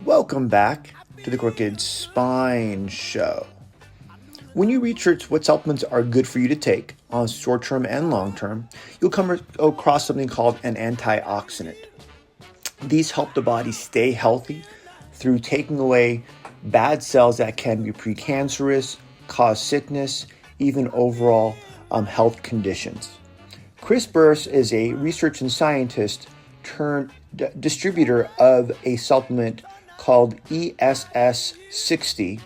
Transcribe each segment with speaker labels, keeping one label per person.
Speaker 1: Welcome back to the Crooked Spine Show. When you research what supplements are good for you to take on short term and long term, you'll come across something called an antioxidant. These help the body stay healthy through taking away bad cells that can be precancerous, cause sickness, even overall health conditions. Chris Burres is a research and scientist turned distributor of a supplement called ESS60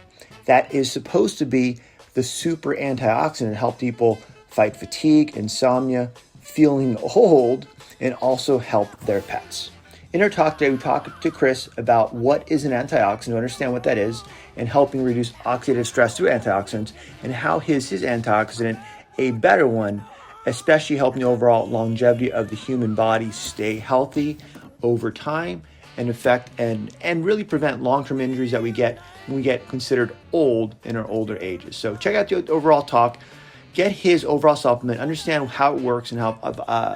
Speaker 1: that is supposed to be the super antioxidant, help people fight fatigue, insomnia, feeling old, and also help their pets. In our talk today, we talked to Chris about what is an antioxidant, to understand what that is, and helping reduce oxidative stress through antioxidants, and how his antioxidant, a better one, especially helping the overall longevity of the human body stay healthy over time and really prevent long-term injuries that we get when we get considered old in our older ages. So check out the overall talk, get his overall supplement, understand how it works and how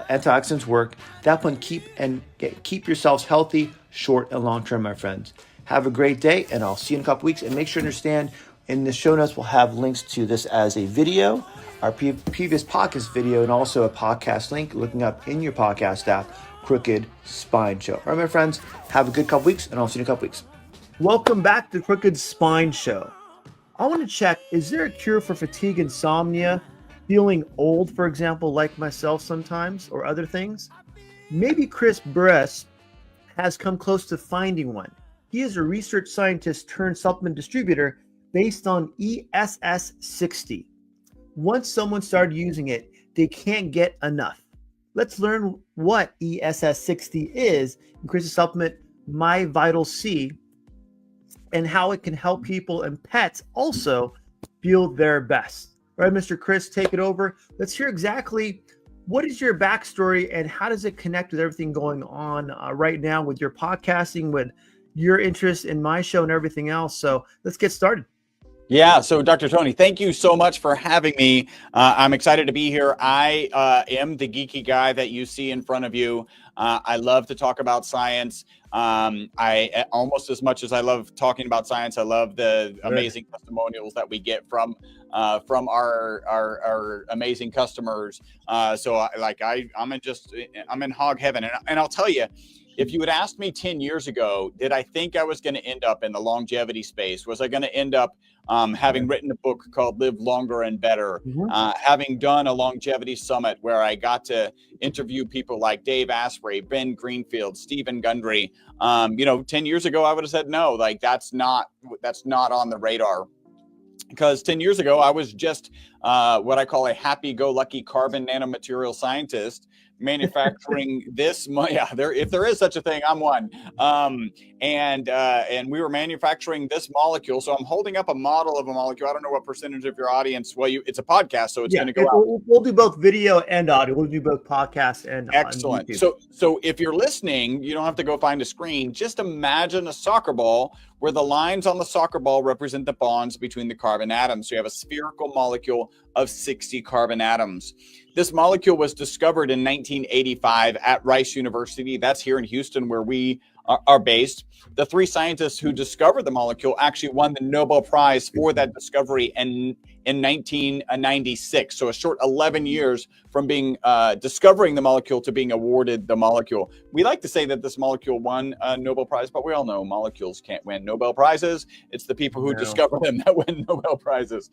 Speaker 1: antioxidants work. That one, keep yourselves healthy, short and long term, my friends. Have a great day, and I'll see you in a couple weeks. And make sure to understand, in the show notes, we'll have links to this as a video, our previous podcast video, and also a podcast link, looking up in your podcast app, Crooked Spine Show. All right, my friends, have a good couple weeks, and I'll see you in a couple weeks. Welcome back to Crooked Spine Show. I want to check, is there a cure for fatigue, insomnia, feeling old, for example, like myself sometimes, or other things? Maybe Chris Burres has come close to finding one. He is a research scientist turned supplement distributor based on ESS60. Once someone started using it, they can't get enough. Let's learn what ESS60 is in Chris's supplement, MyVitalC, and how it can help people and pets also feel their best. All right, Mr. Chris, take it over. Let's hear exactly what is your backstory and how does it connect with everything going on right now with your podcasting, with your interest in my show and everything else. So let's get started.
Speaker 2: Yeah. So Dr. Tony, thank you so much for having me. I'm excited to be here. I am the geeky guy that you see in front of you. I love to talk about science. I almost as much as I love talking about science, I love the amazing testimonials that we get from our amazing customers. So I'm in hog heaven, and I'll tell you, if you had asked me 10 years ago, did I think I was going to end up in the longevity space? Was I going to end up having written a book called Live Longer and Better, having done a longevity summit where I got to interview people like Dave Asprey, Ben Greenfield, Stephen Gundry. 10 years ago, I would have said, no, like that's not on the radar. Because 10 years ago, I was just what I call a happy-go-lucky carbon nanomaterial scientist manufacturing this. If there is such a thing, I'm one. And we were manufacturing this molecule. So I'm holding up a model of a molecule. I don't know what percentage of your audience. Well, it's a podcast, so it's going to go out.
Speaker 1: We'll do both video and audio. We'll do both podcast and
Speaker 2: excellent. So if you're listening, you don't have to go find a screen. Just imagine a soccer ball where the lines on the soccer ball represent the bonds between the carbon atoms. So you have a spherical molecule of 60 carbon atoms. This molecule was discovered in 1985 at Rice University. That's here in Houston, where we are based. The three scientists who discovered the molecule actually won the Nobel Prize for that discovery in 1996. So a short 11 years from being discovering the molecule to being awarded the molecule. We like to say that this molecule won a Nobel Prize, but we all know molecules can't win Nobel Prizes. It's the people who discover them that win Nobel Prizes.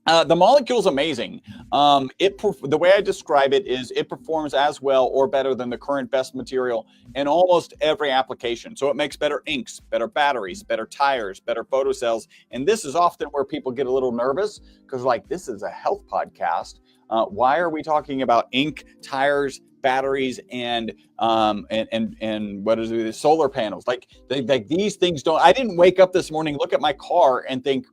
Speaker 2: The molecule is amazing. The way I describe it is it performs as well or better than the current best material in almost every application. So it makes better inks, better batteries, better tires, better photocells. And this is often where people get a little nervous because this is a health podcast. Why are we talking about ink, tires, batteries, and what is it, solar panels? Like these things I didn't wake up this morning, look at my car and think,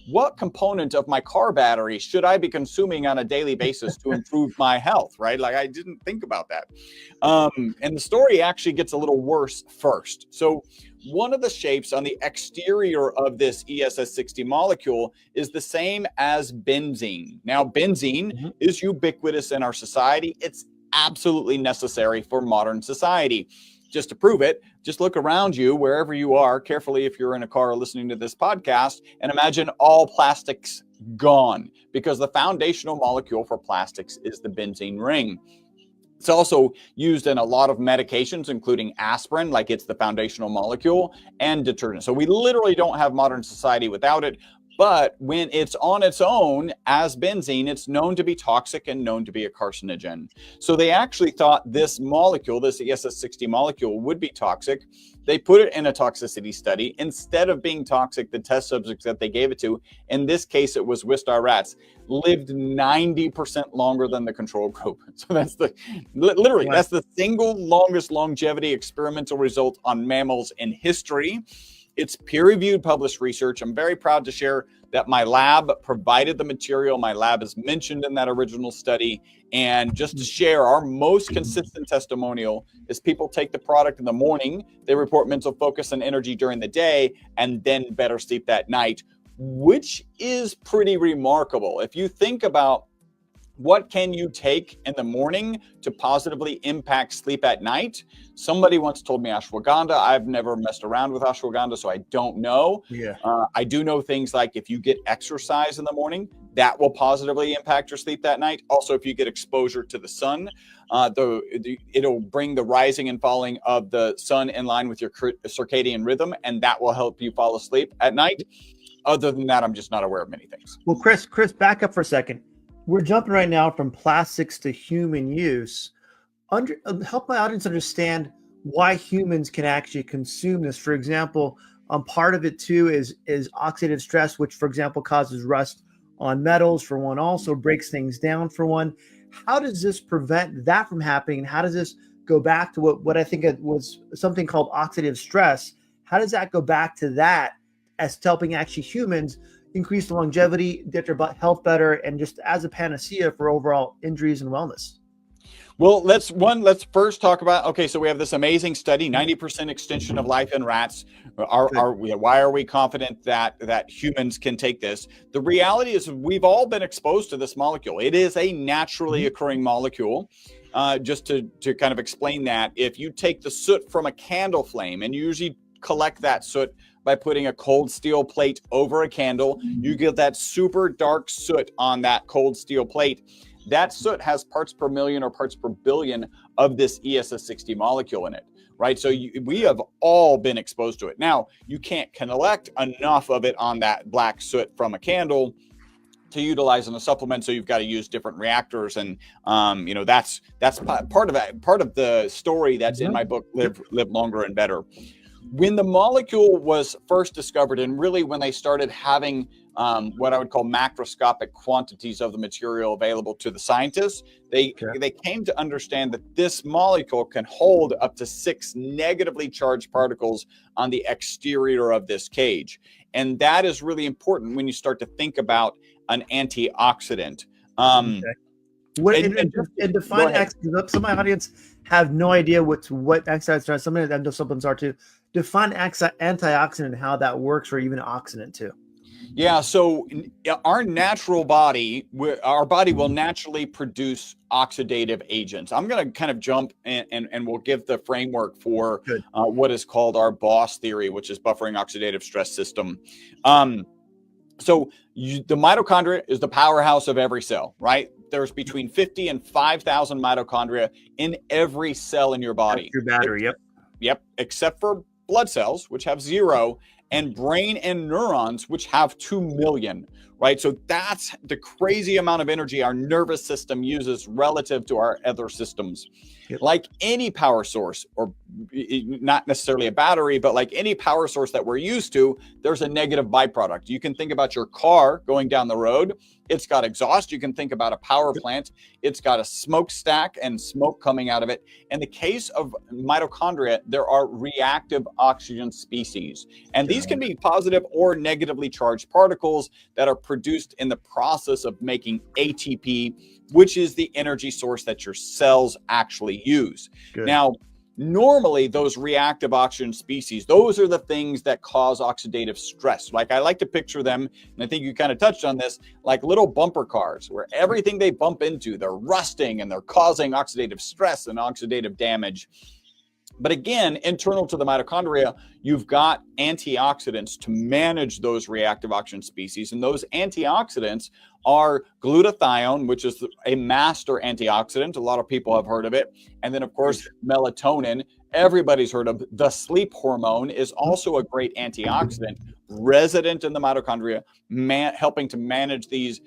Speaker 2: what component of my car battery should I be consuming on a daily basis to improve my health, right? Like I didn't think about that. And the story actually gets a little worse first. So one of the shapes on the exterior of this ESS60 molecule is the same as benzene. Now, benzene is ubiquitous in our society. It's absolutely necessary for modern society. just to prove it, just look around you, wherever you are, carefully if you're in a car listening to this podcast, and imagine all plastics gone, because the foundational molecule for plastics is the benzene ring. It's also used in a lot of medications, including aspirin, like it's the foundational molecule, and detergent. So we literally don't have modern society without it. But when it's on its own as benzene, it's known to be toxic and known to be a carcinogen. So they actually thought this molecule, this ESS60 molecule, would be toxic. They put it in a toxicity study. Instead of being toxic, the test subjects that they gave it to, in this case, it was Wistar rats, lived 90% longer than the control group. So that's literally, that's the single longest longevity experimental result on mammals in history. It's peer-reviewed published research. I'm very proud to share that my lab provided the material. My lab is mentioned in that original study. And just to share, our most consistent testimonial is people take the product in the morning, they report mental focus and energy during the day, and then better sleep that night, which is pretty remarkable. If you think about what can you take in the morning to positively impact sleep at night? Somebody once told me ashwagandha. I've never messed around with ashwagandha, so I don't know.
Speaker 1: Yeah.
Speaker 2: I do know things like if you get exercise in the morning, that will positively impact your sleep that night. Also, if you get exposure to the sun, it'll bring the rising and falling of the sun in line with your circadian rhythm, and that will help you fall asleep at night. Other than that, I'm just not aware of many things.
Speaker 3: Well, Chris, back up for a second. We're jumping right now from plastics to human use. Help my audience understand why humans can actually consume this. For example, part of it too is oxidative stress, which, for example, causes rust on metals. For one, also breaks things down. For one, how does this prevent that from happening? And how does this go back to what I think it was something called oxidative stress? How does that go back to that as helping actually humans increase the longevity, get their health better, and just as a panacea for overall injuries and wellness?
Speaker 2: Well, let's first talk about, okay, so we have this amazing study, 90% extension of life in rats. Why are we confident that humans can take this? The reality is we've all been exposed to this molecule. It is a naturally occurring molecule. Just to kind of explain that, if you take the soot from a candle flame, and you usually collect that soot by putting a cold steel plate over a candle, you get that super dark soot on that cold steel plate. That soot has parts per million or parts per billion of this ESS60 molecule in it, right? So we have all been exposed to it. Now, you can't collect enough of it on that black soot from a candle to utilize in a supplement, so you've got to use different reactors, and that's part of the story that's in my book, Live Longer and Better. When the molecule was first discovered, and really when they started having what I would call macroscopic quantities of the material available to the scientists, they came to understand that this molecule can hold up to 6 negatively charged particles on the exterior of this cage. And that is really important when you start to think about an antioxidant.
Speaker 3: Define X. Some of my audience have no idea what antioxidants are. Some of them supplements are too. Define antioxidant and how that works, or even oxidant too.
Speaker 2: Yeah, so our body will naturally produce oxidative agents. I'm going to kind of jump and we'll give the framework for what is called our BOSS theory, which is buffering oxidative stress system. The mitochondria is the powerhouse of every cell, right? There's between 50 and 5,000 mitochondria in every cell in your body.
Speaker 3: That's your battery,
Speaker 2: Yep, except for blood cells, which have 0, and brain and neurons, which have 2 million, right? So that's the crazy amount of energy our nervous system uses relative to our other systems. Yep. Like any power source, or not necessarily a battery, but like any power source that we're used to, there's a negative byproduct. You can think about your car going down the road. It's got exhaust. You can think about a power plant. It's got a smokestack and smoke coming out of it. In the case of mitochondria, there are reactive oxygen species. And these can be positive or negatively charged particles that are produced in the process of making ATP, which is the energy source that your cells actually use. Now, normally those reactive oxygen species, those are the things that cause oxidative stress. Like I like to picture them, and I think you kind of touched on this, like little bumper cars where everything they bump into, they're rusting and they're causing oxidative stress and oxidative damage. But again, internal to the mitochondria, you've got antioxidants to manage those reactive oxygen species. And those antioxidants are glutathione, which is a master antioxidant. A lot of people have heard of it. And then, of course, melatonin. Everybody's heard of the sleep hormone is also a great antioxidant resident in the mitochondria, helping to manage these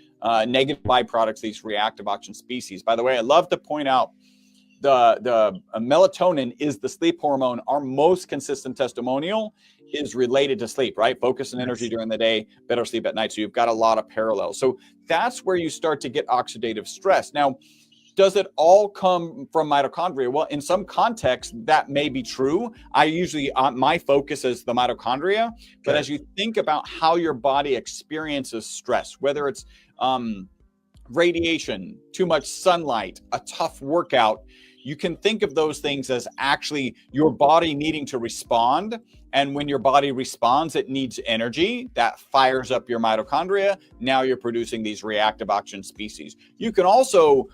Speaker 2: negative byproducts, these reactive oxygen species. By the way, I love to point out the melatonin is the sleep hormone. Our most consistent testimonial is related to sleep, right? Focus and energy during the day, better sleep at night. So you've got a lot of parallels. So that's where you start to get oxidative stress. Now, does it all come from mitochondria? Well, in some contexts, that may be true. I usually, my focus is the mitochondria. But as you think about how your body experiences stress, whether it's radiation, too much sunlight, a tough workout, you can think of those things as actually your body needing to respond. And when your body responds, it needs energy that fires up your mitochondria. Now you're producing these reactive oxygen species. You can also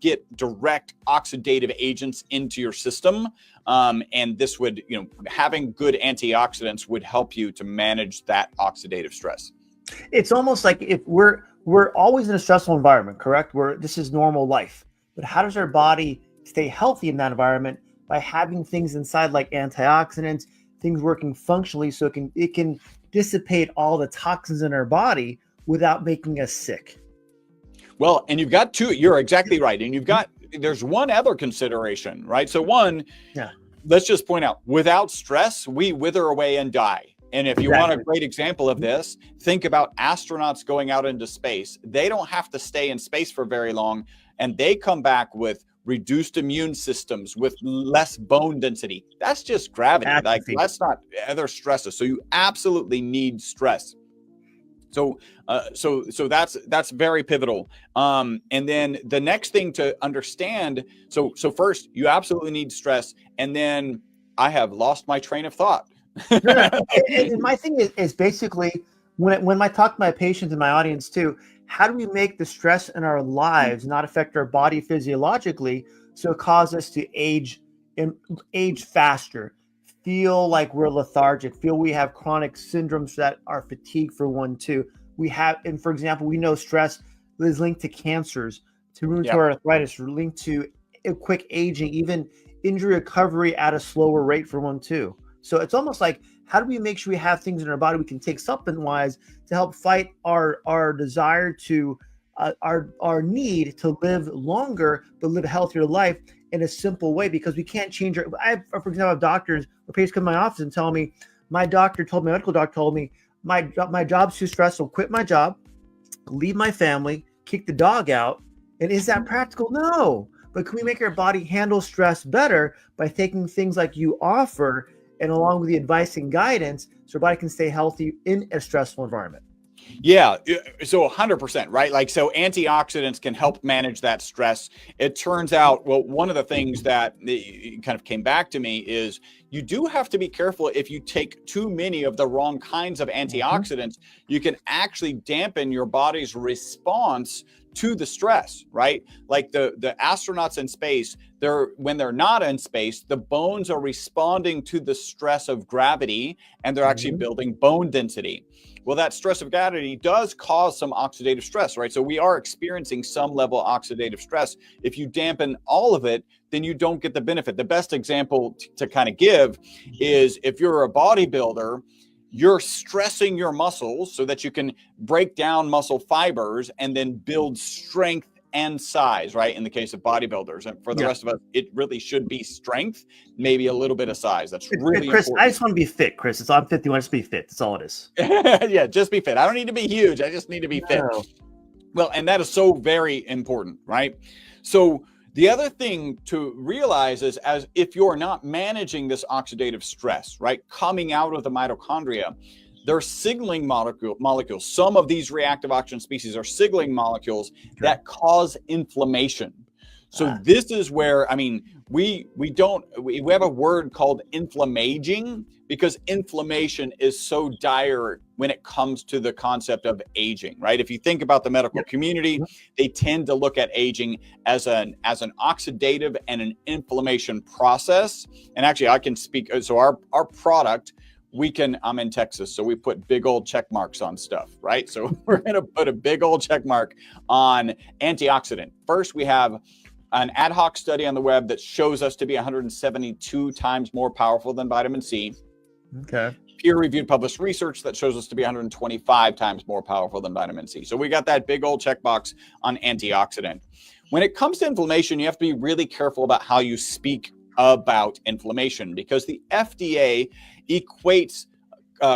Speaker 2: get direct oxidative agents into your system. And this would, having good antioxidants would help you to manage that oxidative stress.
Speaker 3: It's almost like if we're always in a stressful environment, correct? This is normal life. But how does our body stay healthy in that environment? By having things inside like antioxidants, things working functionally so it can dissipate all the toxins in our body without making us sick.
Speaker 2: Well, and you've got two, you're exactly right. And there's one other consideration, right? So let's just point out, without stress, we wither away and die. And if you want a great example of this, think about astronauts going out into space. They don't have to stay in space for very long, and they come back with reduced immune systems, with less bone density. That's just gravity. Like, that's not other stresses. So you absolutely need stress. So that's very pivotal. And then the next thing to understand, so first you absolutely need stress. And then I have lost my train of thought.
Speaker 3: And my thing is basically when I talk to my patients and my audience too, how do we make the stress in our lives not affect our body physiologically, so it causes us to age faster, feel like we're lethargic, feel we have chronic syndromes that are fatigue for one, too. And for example, we know stress is linked to cancers, to rheumatoid arthritis, linked to quick aging, even injury recovery at a slower rate for one, too. So it's almost like, how do we make sure we have things in our body we can take supplement-wise to help fight our desire to, our need to live longer, but live a healthier life in a simple way? Because we can't change for example, I have doctors or patients come to my office and tell me, my medical doctor told me, my job's too stressful, quit my job, leave my family, kick the dog out. And is that practical? No. But can we make our body handle stress better by taking things like you offer, and along with the advice and guidance, so our body can stay healthy in a stressful environment?
Speaker 2: Yeah. So 100%, right? Like, so antioxidants can help manage that stress. It turns out, well, one of the things that kind of came back to me is you do have to be careful. If you take too many of the wrong kinds of antioxidants, you can actually dampen your body's response to the stress, right? Like the astronauts in space, when they're not in space, the bones are responding to the stress of gravity, and they're actually building bone density. Well, that stress of gravity does cause some oxidative stress, right? So we are experiencing some level of oxidative stress. If you dampen all of it, then you don't get the benefit. The best example to kind of give is if you're a bodybuilder, you're stressing your muscles so that you can break down muscle fibers and then build strength and size, right? In the case of bodybuilders. And for the rest of us, it really should be strength, maybe a little bit of size. That's really
Speaker 3: Chris,
Speaker 2: important.
Speaker 3: I just want to be fit, Chris. I'm 50. I want to be fit. That's all it is.
Speaker 2: Yeah, just be fit. I don't need to be huge. I just need to be fit. Well, and that is so very important, right? So the other thing to realize is, as if you're not managing this oxidative stress, right, coming out of the mitochondria, they're signaling molecules. Some of these reactive oxygen species are signaling molecules that cause inflammation. So this is where, I mean, we have a word called inflammaging, because inflammation is so dire when it comes to the concept of aging, right? If you think about the medical community, they tend to look at aging as an oxidative and an inflammation process. And actually, I can speak. So our product, I'm in Texas, so we put big old check marks on stuff, right? So we're going to put a big old check mark on antioxidant. First, we have an ad hoc study on the web that shows us to be 172 times more powerful than vitamin C.
Speaker 3: Okay.
Speaker 2: Peer-reviewed published research that shows us to be 125 times more powerful than vitamin C. So we got that big old checkbox on antioxidant. When it comes to inflammation, you have to be really careful about how you speak about inflammation, because the FDA equates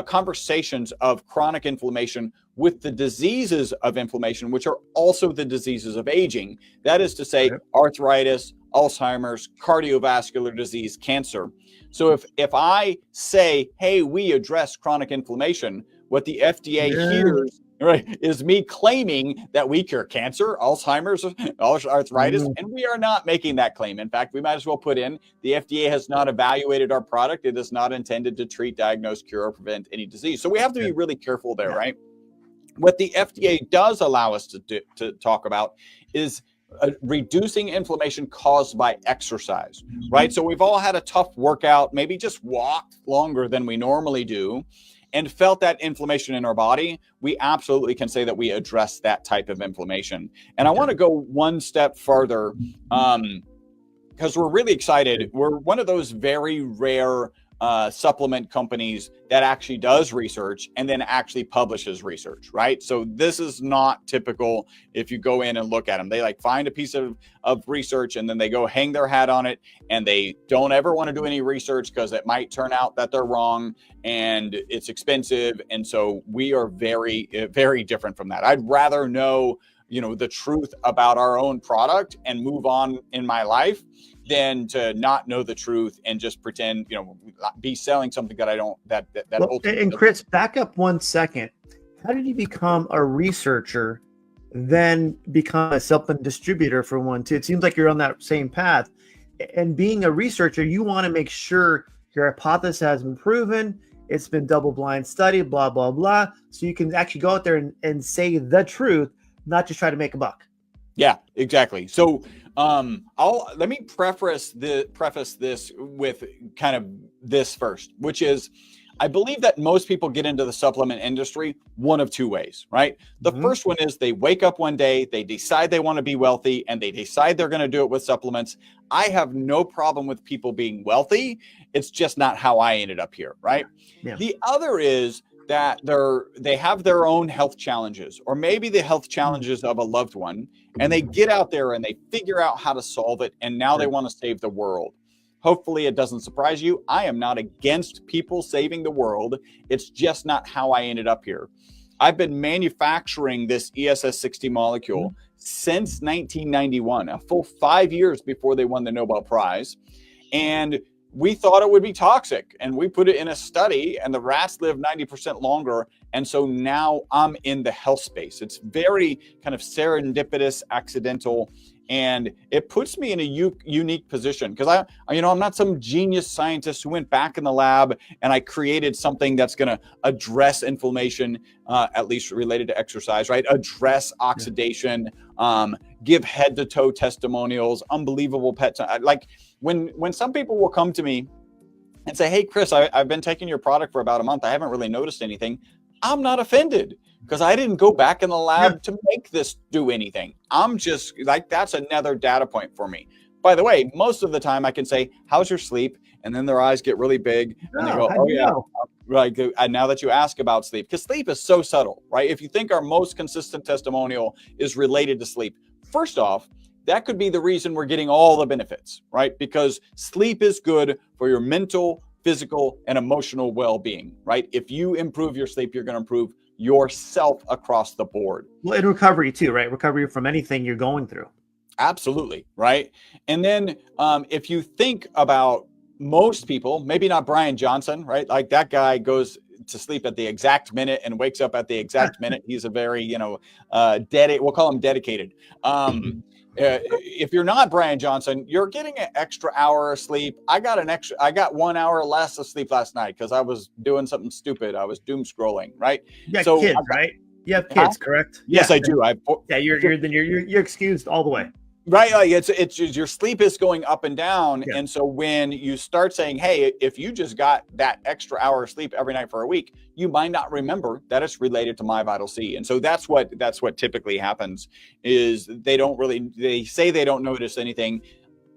Speaker 2: conversations of chronic inflammation with the diseases of inflammation, which are also the diseases of aging. That is to say, arthritis, Alzheimer's, cardiovascular disease, cancer. So if I say, hey, we address chronic inflammation, what the FDA hears, right, is me claiming that we cure cancer, Alzheimer's, arthritis, and we are not making that claim. In fact, we might as well put in, the FDA has not evaluated our product. It is not intended to treat, diagnose, cure, or prevent any disease. So we have to be really careful there, right? What the FDA does allow us to talk about is reducing inflammation caused by exercise, right? So we've all had a tough workout, maybe just walked longer than we normally do, and felt that inflammation in our body. We absolutely can say that we address that type of inflammation. And I want to go one step further, because we're really excited. We're one of those very rare supplement companies that actually does research and then actually publishes research, right? So this is not typical. If you go in and look at them, they like find a piece of research and then they go hang their hat on it, and they don't ever want to do any research because it might turn out that they're wrong and it's expensive. And so we are very, very different from that. I'd rather know, the truth about our own product and move on in my life than to not know the truth and just pretend, be selling something that I don't,
Speaker 3: and Chris, back up 1 second. How did you become a researcher, then become a supplement distributor for one too? It seems like you're on that same path. And being a researcher, you want to make sure your hypothesis has been proven, it's been double-blind study, blah, blah, blah. So you can actually go out there and say the truth, not just try to make a buck.
Speaker 2: Yeah, exactly. So let me preface this with kind of this first, which is, I believe that most people get into the supplement industry one of two ways, right? The first one is they wake up one day, they decide they want to be wealthy, and they decide they're going to do it with supplements. I have no problem with people being wealthy. It's just not how I ended up here, right? Yeah. The other is that they have their own health challenges, or maybe the health challenges of a loved one, and they get out there and they figure out how to solve it, and now they want to save the world. Hopefully it doesn't surprise you. I am not against people saving the world. It's just not how I ended up here. I've been manufacturing this ESS 60 molecule since 1991, a full 5 years before they won the Nobel Prize. And we thought it would be toxic, and we put it in a study, and the rats live 90% longer. And so now I'm in the health space. It's very kind of serendipitous, accidental, and it puts me in a unique position because I'm not some genius scientist who went back in the lab and I created something that's going to address inflammation, at least related to exercise, right? Address oxidation, give head to toe testimonials, unbelievable pet. Like when some people will come to me and say, hey, Chris, I've been taking your product for about a month. I haven't really noticed anything. I'm not offended because I didn't go back in the lab to make this do anything. I'm just like, that's another data point for me. By the way, most of the time I can say, how's your sleep? And then their eyes get really big and they go, oh yeah. Right. And now that you ask about sleep, because sleep is so subtle, right? If you think our most consistent testimonial is related to sleep, first off, that could be the reason we're getting all the benefits, right? Because sleep is good for your mental, physical, and emotional well-being, right? If you improve your sleep, you're going to improve yourself across the board.
Speaker 3: Well, and recovery too, right? Recovery from anything you're going through.
Speaker 2: Absolutely, right? And then if you think about most people, maybe not Brian Johnson, right? Like that guy goes to sleep at the exact minute and wakes up at the exact minute. He's a very, we'll call him dedicated. if you're not Brian Johnson, you're getting an extra hour of sleep. I got 1 hour less of sleep last night because I was doing something stupid. I was doom scrolling, right?
Speaker 3: You got
Speaker 2: So
Speaker 3: kids, right? You have kids, correct?
Speaker 2: Yes, I do.
Speaker 3: Yeah, you're excused all the way.
Speaker 2: Right, like it's your sleep is going up and down,
Speaker 3: Yeah.
Speaker 2: and so when you start saying, "Hey, if you just got that extra hour of sleep every night for a week, you might not remember that it's related to MyVitalC." And so that's what typically happens is they say they don't notice anything.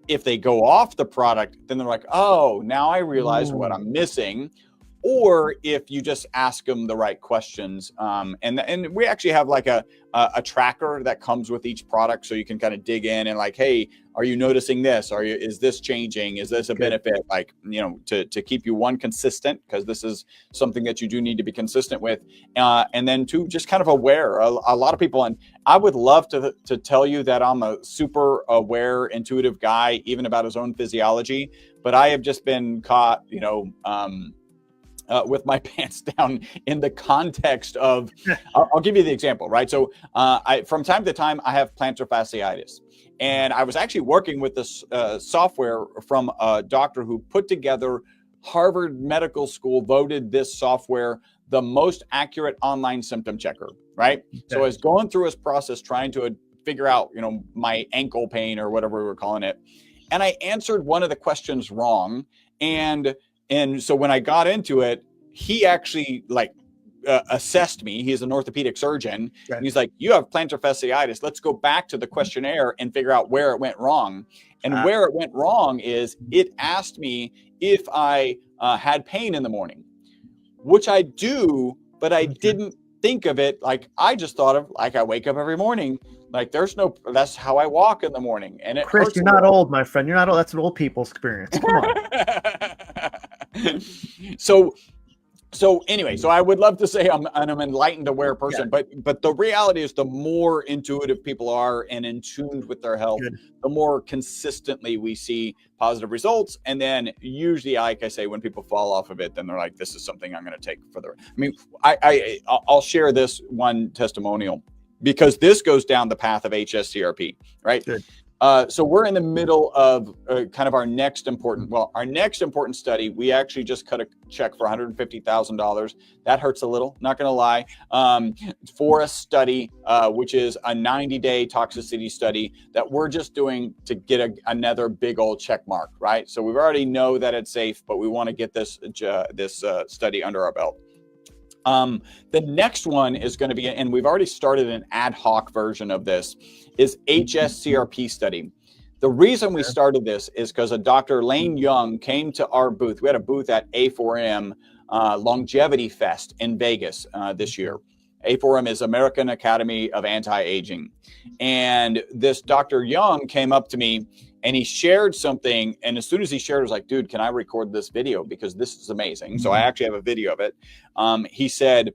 Speaker 2: If they go off the product, then they're like, "Oh, now I realize what I'm missing." Or if you just ask them the right questions, and we actually have like a tracker that comes with each product, so you can kind of dig in and like, hey, are you noticing this? Is this changing? Is this a benefit? Like, to keep you consistent, because this is something that you do need to be consistent with, and then two, just kind of aware. A lot of people, and I would love to tell you that I'm a super aware, intuitive guy, even about his own physiology, but I have just been caught, with my pants down in the context of, I'll give you the example, right? So from time to time, I have plantar fasciitis. And I was actually working with this software from a doctor who put together, Harvard Medical School voted this software the most accurate online symptom checker, right? Okay. So I was going through his process trying to figure out, my ankle pain or whatever we were calling it. And I answered one of the questions wrong. And so when I got into it, he actually assessed me. He's an orthopedic surgeon. Okay. And he's like, you have plantar fasciitis. Let's go back to the questionnaire and figure out where it went wrong. And where it went wrong is it asked me if I had pain in the morning, which I do, but I didn't think of it. Like, I just thought of, like, I wake up every morning. Like, that's how I walk in the morning. And it
Speaker 3: Chris, you're not old, my friend. You're not old. That's an old people's experience. Come
Speaker 2: on. So anyway, so I would love to say I'm an enlightened, aware person, but the reality is the more intuitive people are and in tune with their health, the more consistently we see positive results. And then usually, like I say, when people fall off of it, then they're like, this is something I'm going to take further. I mean, I'll share this one testimonial, because this goes down the path of HSCRP, right? Good. So we're in the middle of kind of our next important study. We actually just cut a check for $150,000. That hurts a little, not going to lie, for a study, which is a 90-day toxicity study that we're just doing to get another big old check mark, right? So we already know that it's safe, but we want to get this study under our belt. The next one is going to be, and we've already started an ad hoc version of this, is HSCRP study. The reason we started this is because a Dr. Lane Young came to our booth. We had a booth at A4M Longevity Fest in Vegas this year. A4M is American Academy of Anti-Aging. And this Dr. Young came up to me and he shared something. And as soon as he shared, I was like, dude, can I record this video? Because this is amazing. So I actually have a video of it. He said,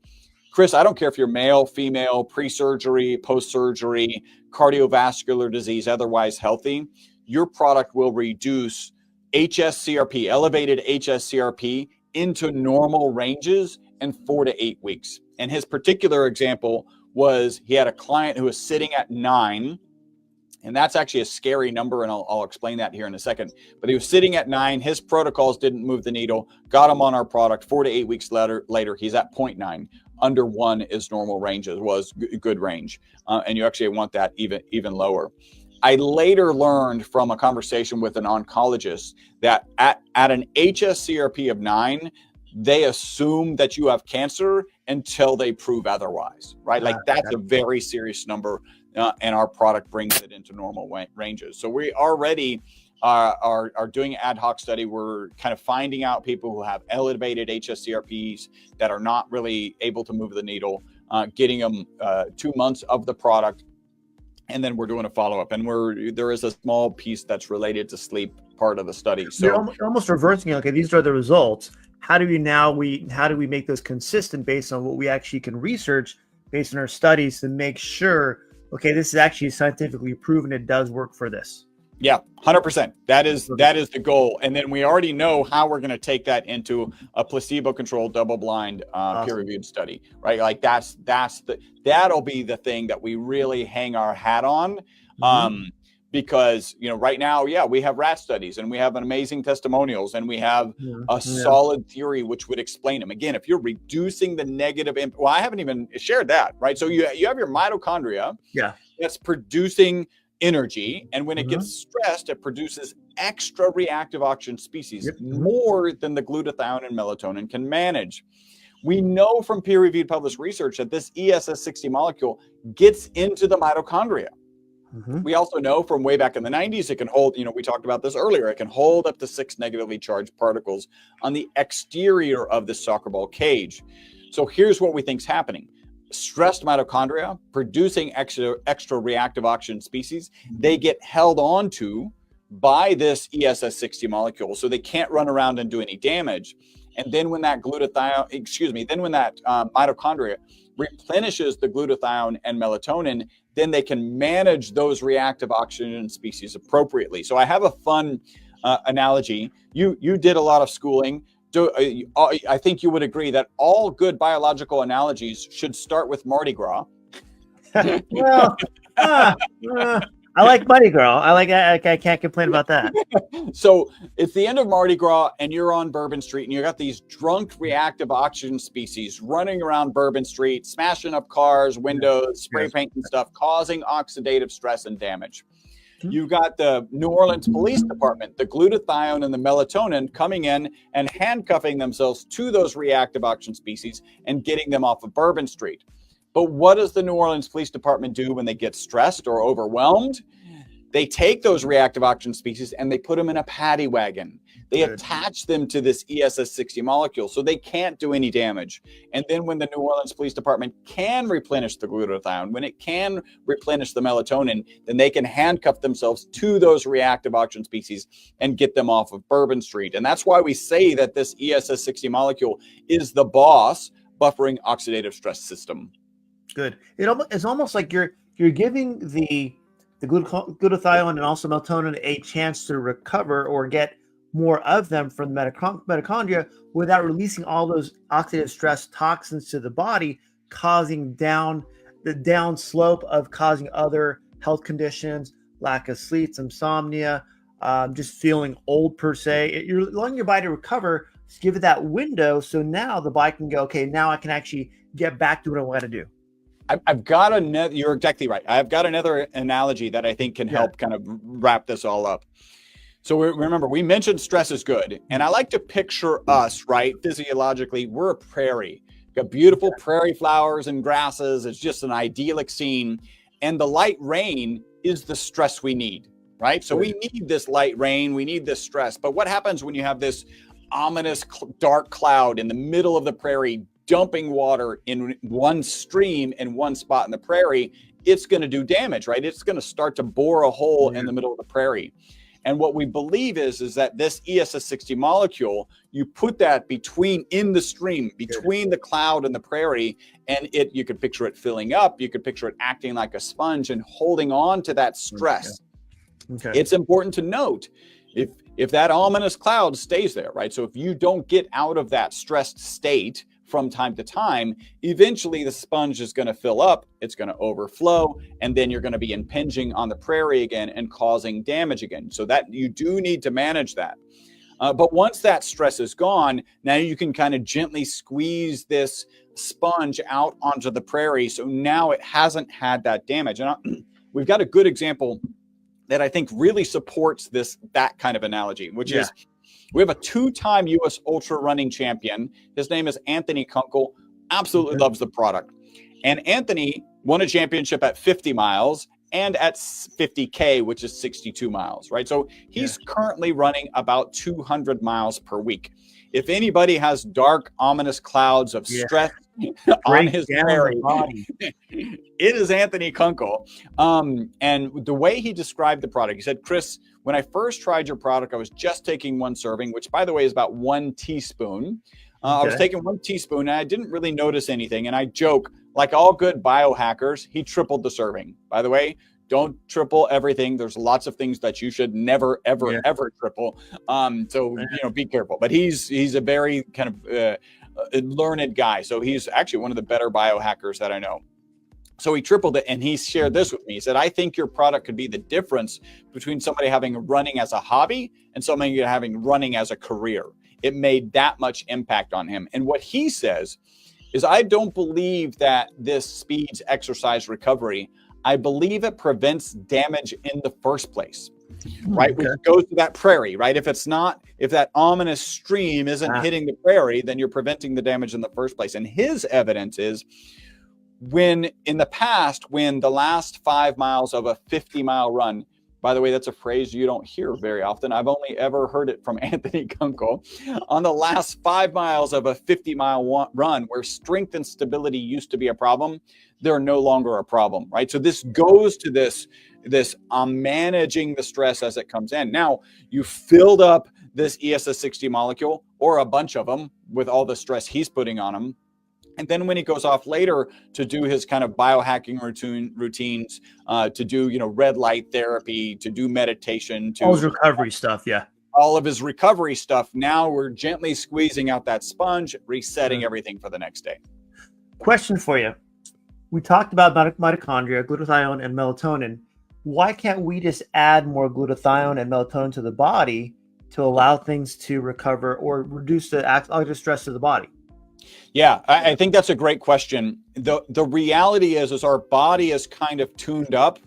Speaker 2: Chris, I don't care if you're male, female, pre-surgery, post-surgery, cardiovascular disease, otherwise healthy, your product will reduce HSCRP, elevated HSCRP, into normal ranges in 4 to 8 weeks. And his particular example was he had a client who was sitting at 9, and that's actually a scary number, and I'll explain that here in a second. But he was sitting at 9. His protocols didn't move the needle. Got him on our product. 4 to 8 weeks later, he's at 0.9. Under 1 is normal range, was good range, and you actually want that even lower. I later learned from a conversation with an oncologist that at an HSCRP of 9, they assume that you have cancer until they prove otherwise, right? Like, that's a very serious number, and our product brings it into normal ranges. So we already are doing an ad hoc study. We're kind of finding out people who have elevated HSCRPs that are not really able to move the needle, getting them 2 months of the product, and then we're doing a follow-up. And there is a small piece that's related to sleep part of the study. So
Speaker 3: you're almost reversing it. Okay, these are the results. How do we make those consistent based on what we actually can research based on our studies to make sure, okay, this is actually scientifically proven it does work for this?
Speaker 2: Yeah, 100%. That is the goal. And then we already know how we're going to take that into a placebo-controlled, double-blind, peer-reviewed study, right? Like, that'll be the thing that we really hang our hat on. because, right now, we have rat studies and we have amazing testimonials and we have a solid theory which would explain them. Again, if you're reducing the negative well, I haven't even shared that, right? So you have your mitochondria that's producing energy, and when it gets stressed, it produces extra reactive oxygen species, more than the glutathione and melatonin can manage. We know from peer-reviewed published research that this ESS60 molecule gets into the mitochondria. We also know from way back in the 90s, it can hold, we talked about this earlier, it can hold up to 6 negatively charged particles on the exterior of the soccer ball cage. So here's what we think is happening. Stressed mitochondria producing extra reactive oxygen species, they get held onto by this ESS60 molecule, so they can't run around and do any damage. And then when that mitochondria replenishes the glutathione and melatonin, then they can manage those reactive oxygen species appropriately. So I have a fun analogy. You did a lot of schooling. I think you would agree that all good biological analogies should start with Mardi Gras.
Speaker 3: Well, I like Mardi Gras. I can't complain about that.
Speaker 2: So it's the end of Mardi Gras and you're on Bourbon Street and you got these drunk reactive oxygen species running around Bourbon Street, smashing up cars, windows, spray painting stuff, causing oxidative stress and damage. You got the New Orleans Police Department, the glutathione and the melatonin coming in and handcuffing themselves to those reactive oxygen species and getting them off of Bourbon Street. But what does the New Orleans Police Department do when they get stressed or overwhelmed? They take those reactive oxygen species and they put them in a paddy wagon. They attach them to this ESS60 molecule so they can't do any damage. And then when the New Orleans Police Department can replenish the glutathione, when it can replenish the melatonin, then they can handcuff themselves to those reactive oxygen species and get them off of Bourbon Street. And that's why we say that this ESS60 molecule is the boss buffering oxidative stress system.
Speaker 3: Good. It's almost like you're giving the glutathione and also melatonin a chance to recover or get more of them from the mitochondria without releasing all those oxidative stress toxins to the body, causing the down slope of causing other health conditions, lack of sleep, insomnia, just feeling old per se. You're allowing your body to recover, just give it that window. So now the body can go, okay, now I can actually get back to what I want to do.
Speaker 2: I've got another, you're exactly right. I've got another analogy that I think can help kind of wrap this all up. So remember, we mentioned stress is good. And I like to picture us, right? Physiologically, we're a prairie. We've got beautiful prairie flowers and grasses. It's just an idyllic scene. And the light rain is the stress we need, right? So we need this light rain. We need this stress. But what happens when you have this ominous dark cloud in the middle of the prairie dumping water in one stream in one spot in the prairie? It's going to do damage, right? It's going to start to bore a hole in the middle of the prairie. And what we believe is that this ESS60 molecule, you put that in the stream, between the cloud and the prairie, and you could picture it filling up. You could picture it acting like a sponge and holding on to that stress. Okay. It's important to note, if that ominous cloud stays there, right? So if you don't get out of that stressed state from time to time, eventually the sponge is going to fill up, it's going to overflow, and then you're going to be impinging on the prairie again and causing damage again. So that you do need to manage that. But once that stress is gone, now you can kind of gently squeeze this sponge out onto the prairie. So now it hasn't had that damage. And we've got a good example that I think really supports that kind of analogy, which is, we have a 2-time U.S. ultra running champion. His name is Anthony Kunkel. Absolutely loves the product. And Anthony won a championship at 50 miles and at 50K, which is 62 miles, right? So he's currently running about 200 miles per week. If anybody has dark, ominous clouds of stress on his prairie, it is Anthony Kunkel. And the way he described the product, he said, Chris, when I first tried your product, I was just taking 1 serving, which, by the way, is about 1 teaspoon. I was taking 1 teaspoon and I didn't really notice anything. And I joke, like all good biohackers, he tripled the serving. By the way, don't triple everything. There's lots of things that you should never, ever, ever triple. So, be careful. But he's a very kind of learned guy. So he's actually one of the better biohackers that I know. So he tripled it, and he shared this with me. He said, I think your product could be the difference between somebody having running as a hobby and somebody having running as a career. It made that much impact on him. And what he says is, I don't believe that this speeds exercise recovery. I believe it prevents damage in the first place, right?
Speaker 3: Okay.
Speaker 2: Which goes to that prairie, right? If that ominous stream isn't hitting the prairie, then you're preventing the damage in the first place. And his evidence is, when in the past, when the last 5 miles of a 50-mile run, by the way, that's a phrase you don't hear very often. I've only ever heard it from Anthony Kunkel. On the last 5 miles of a 50-mile run, where strength and stability used to be a problem, they're no longer a problem, right? So this goes to this managing the stress as it comes in. Now, you filled up this ESS60 molecule, or a bunch of them, with all the stress he's putting on them. And then when he goes off later to do his kind of biohacking routines, to do, red light therapy, to do meditation, to
Speaker 3: all his recovery stuff. Yeah.
Speaker 2: All of his recovery stuff. Now we're gently squeezing out that sponge, resetting everything for the next day.
Speaker 3: Question for you. We talked about mitochondria, glutathione, and melatonin. Why can't we just add more glutathione and melatonin to the body to allow things to recover or reduce the oxidative stress to the body?
Speaker 2: Yeah, I think that's a great question. The reality is our body is kind of tuned up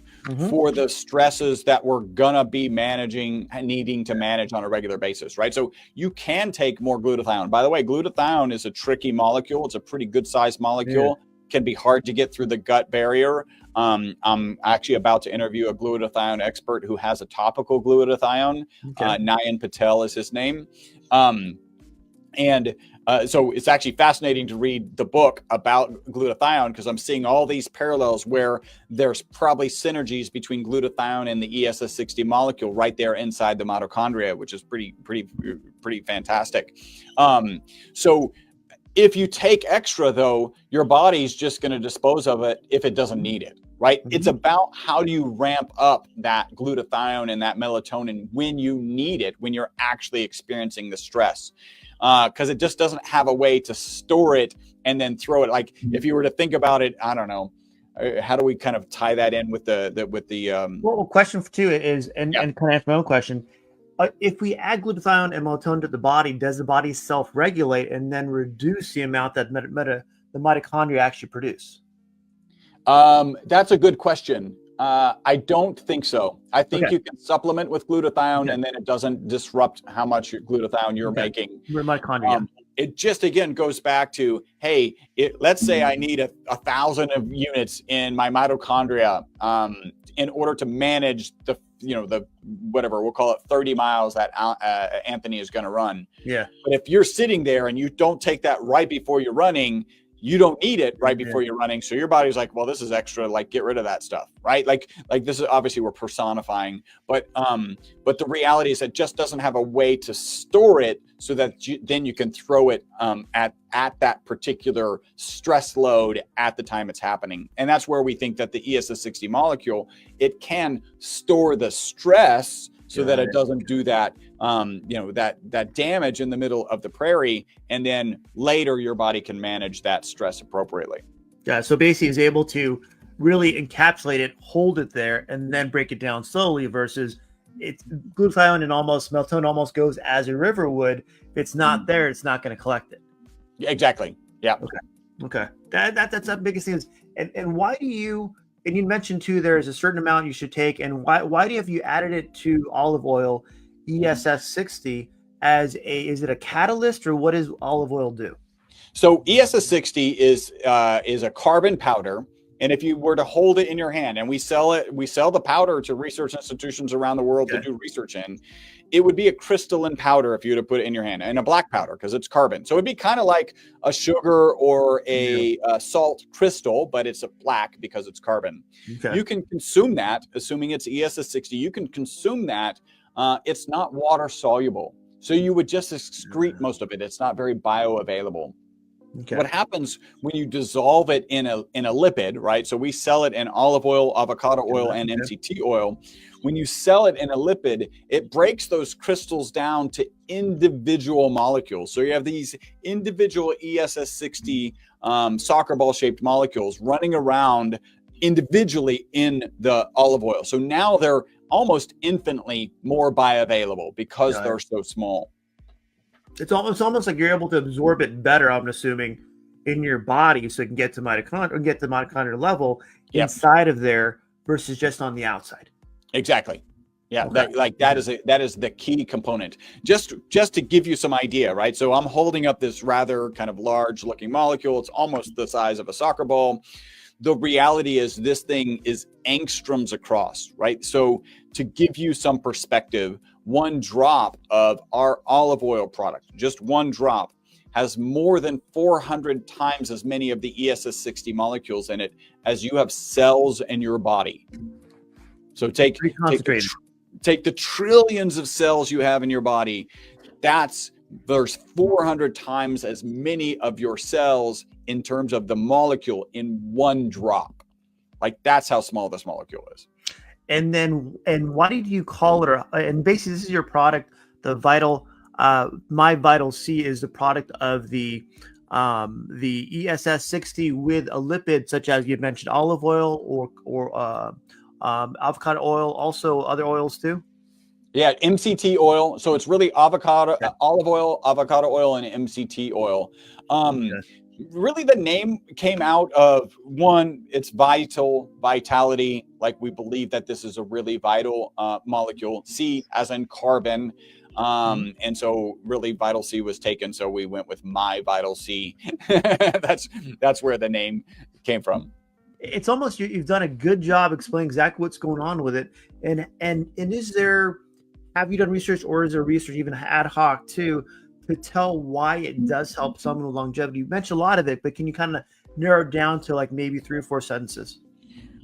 Speaker 2: for the stresses that we're gonna be needing to manage on a regular basis, right? So you can take more glutathione. By the way, glutathione is a tricky molecule. It's a pretty good sized molecule. Yeah. Can be hard to get through the gut barrier. I'm actually about to interview a glutathione expert who has a topical glutathione. Okay. Nayan Patel is his name. So it's actually fascinating to read the book about glutathione, because I'm seeing all these parallels where there's probably synergies between glutathione and the ESS60 molecule right there inside the mitochondria, which is pretty fantastic. So if you take extra, though, your body's just going to dispose of it if it doesn't need it, right? Mm-hmm. It's about how do you ramp up that glutathione and that melatonin when you need it, when you're actually experiencing the stress. Because it just doesn't have a way to store it and then throw it. Like if you were to think about it, I don't know, how do we kind of tie that in with the
Speaker 3: Well, question for two is, and kind of answer my own question. If we add glutathione and melatonin to the body, does the body self-regulate and then reduce the amount that the mitochondria actually produce?
Speaker 2: That's a good question. I don't think so. I think you can supplement with glutathione and then it doesn't disrupt how much glutathione you're making.
Speaker 3: Mitochondria.
Speaker 2: It just, again, goes back to, hey, let's say I need 1,000 of units in my mitochondria in order to manage the whatever, we'll call it 30 miles that Anthony is going to run. Yeah. But if you're sitting there and you don't take that right before you're running, you don't need it right before you're running. So your body's like, well, this is extra, like get rid of that stuff, right? Like this is obviously we're personifying, but the reality is it just doesn't have a way to store it so that then you can throw it at that particular stress load at the time it's happening. And that's where we think that the ESS60 molecule, it can store the stress so that it doesn't do that, that damage in the middle of the prairie, and then later your body can manage that stress appropriately.
Speaker 3: Yeah, so basically is able to really encapsulate it, hold it there, and then break it down slowly versus it's glutathione and melatonin almost goes as a river would. If it's not there, it's not going to collect it.
Speaker 2: Yeah, exactly. Yeah.
Speaker 3: Okay. That's the biggest thing is, and why do you, and you mentioned too, there's a certain amount you should take. And why have you added it to olive oil, ESS60, is it a catalyst, or what does olive oil do?
Speaker 2: So ESS60 is a carbon powder. And if you were to hold it in your hand, and we sell the powder to research institutions around the world to do research in, it would be a crystalline powder if you were to put it in your hand, and a black powder because it's carbon. So it'd be kind of like a sugar or a salt crystal, but it's a black because it's carbon. Okay. You can consume that, assuming it's ESS60. You can consume that. It's not water soluble, so you would just excrete most of it. It's not very bioavailable. Okay. What happens when you dissolve it in a lipid, right? So we sell it in olive oil, avocado oil, and MCT oil. When you sell it in a lipid, it breaks those crystals down to individual molecules. So you have these individual ESS60 soccer ball shaped molecules running around individually in the olive oil. So now they're almost infinitely more bioavailable because they're so small.
Speaker 3: It's almost like you're able to absorb it better, I'm assuming, in your body, so it can get to mitochondria or get the mitochondrial level inside of there versus just on the outside.
Speaker 2: Exactly. Yeah,
Speaker 3: Okay.
Speaker 2: that is the key component. Just to give you some idea, right? So I'm holding up this rather kind of large looking molecule. It's almost the size of a soccer ball. The reality is this thing is angstroms across, right? So to give you some perspective, one drop of our olive oil product, just one drop, has more than 400 times as many of the ESS60 molecules in it as you have cells in your body. So take the trillions of cells you have in your body. There's 400 times as many of your cells in terms of the molecule in one drop. Like, that's how small this molecule is.
Speaker 3: And why did you call it? And basically, this is your product, the MyVitalC is the product of the ESS60 with a lipid such as you mentioned, olive oil or avocado oil, also other oils too.
Speaker 2: Yeah, MCT oil. So it's really olive oil, avocado oil, and MCT oil. Really, the name came out of one, it's vitality. Like, we believe that this is a really vital molecule. C as in carbon. And so really VitalC was taken. So we went with MyVitalC. That's where the name came from.
Speaker 3: It's almost, you've done a good job explaining exactly what's going on with it. And have you done research, or is there research even ad hoc too, to tell why it does help someone with longevity? You mentioned a lot of it, but can you kind of narrow it down to like maybe 3 or 4 sentences?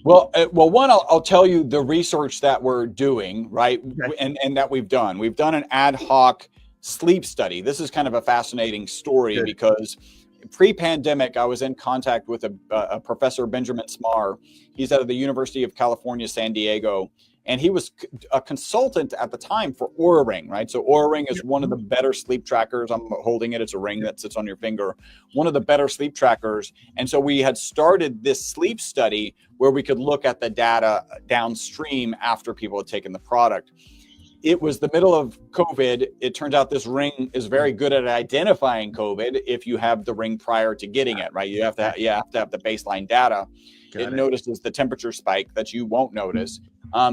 Speaker 2: Well, one, I'll tell you the research that we're doing, right? Okay. And that we've done. We've done an ad hoc sleep study. This is kind of a fascinating story because pre-pandemic, I was in contact with a professor, Benjamin Smar. He's out of the University of California, San Diego. And he was a consultant at the time for Oura Ring, right? So Oura Ring is one of the better sleep trackers. I'm holding it. It's a ring that sits on your finger. One of the better sleep trackers. And so we had started this sleep study where we could look at the data downstream after people had taken the product. It was the middle of COVID. It turns out this ring is very good at identifying COVID if you have the ring prior to getting it, right? You have to have the baseline data. It notices the temperature spike that you won't notice.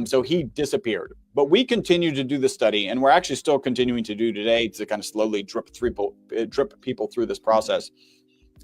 Speaker 2: So he disappeared. But we continue to do the study, and we're actually still continuing to do today to kind of slowly drip people through this process.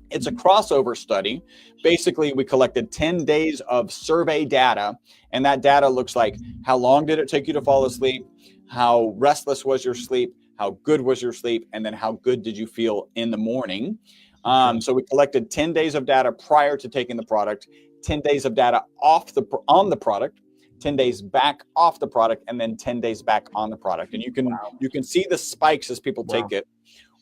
Speaker 2: It's a crossover study. Basically, we collected 10 days of survey data, and that data looks like how long did it take you to fall asleep, how restless was your sleep, how good was your sleep, and then how good did you feel in the morning. So we collected 10 days of data prior to taking the product, 10 days of data on the product, 10 days back off the product, and then 10 days back on the product. And you can see the spikes as people take it.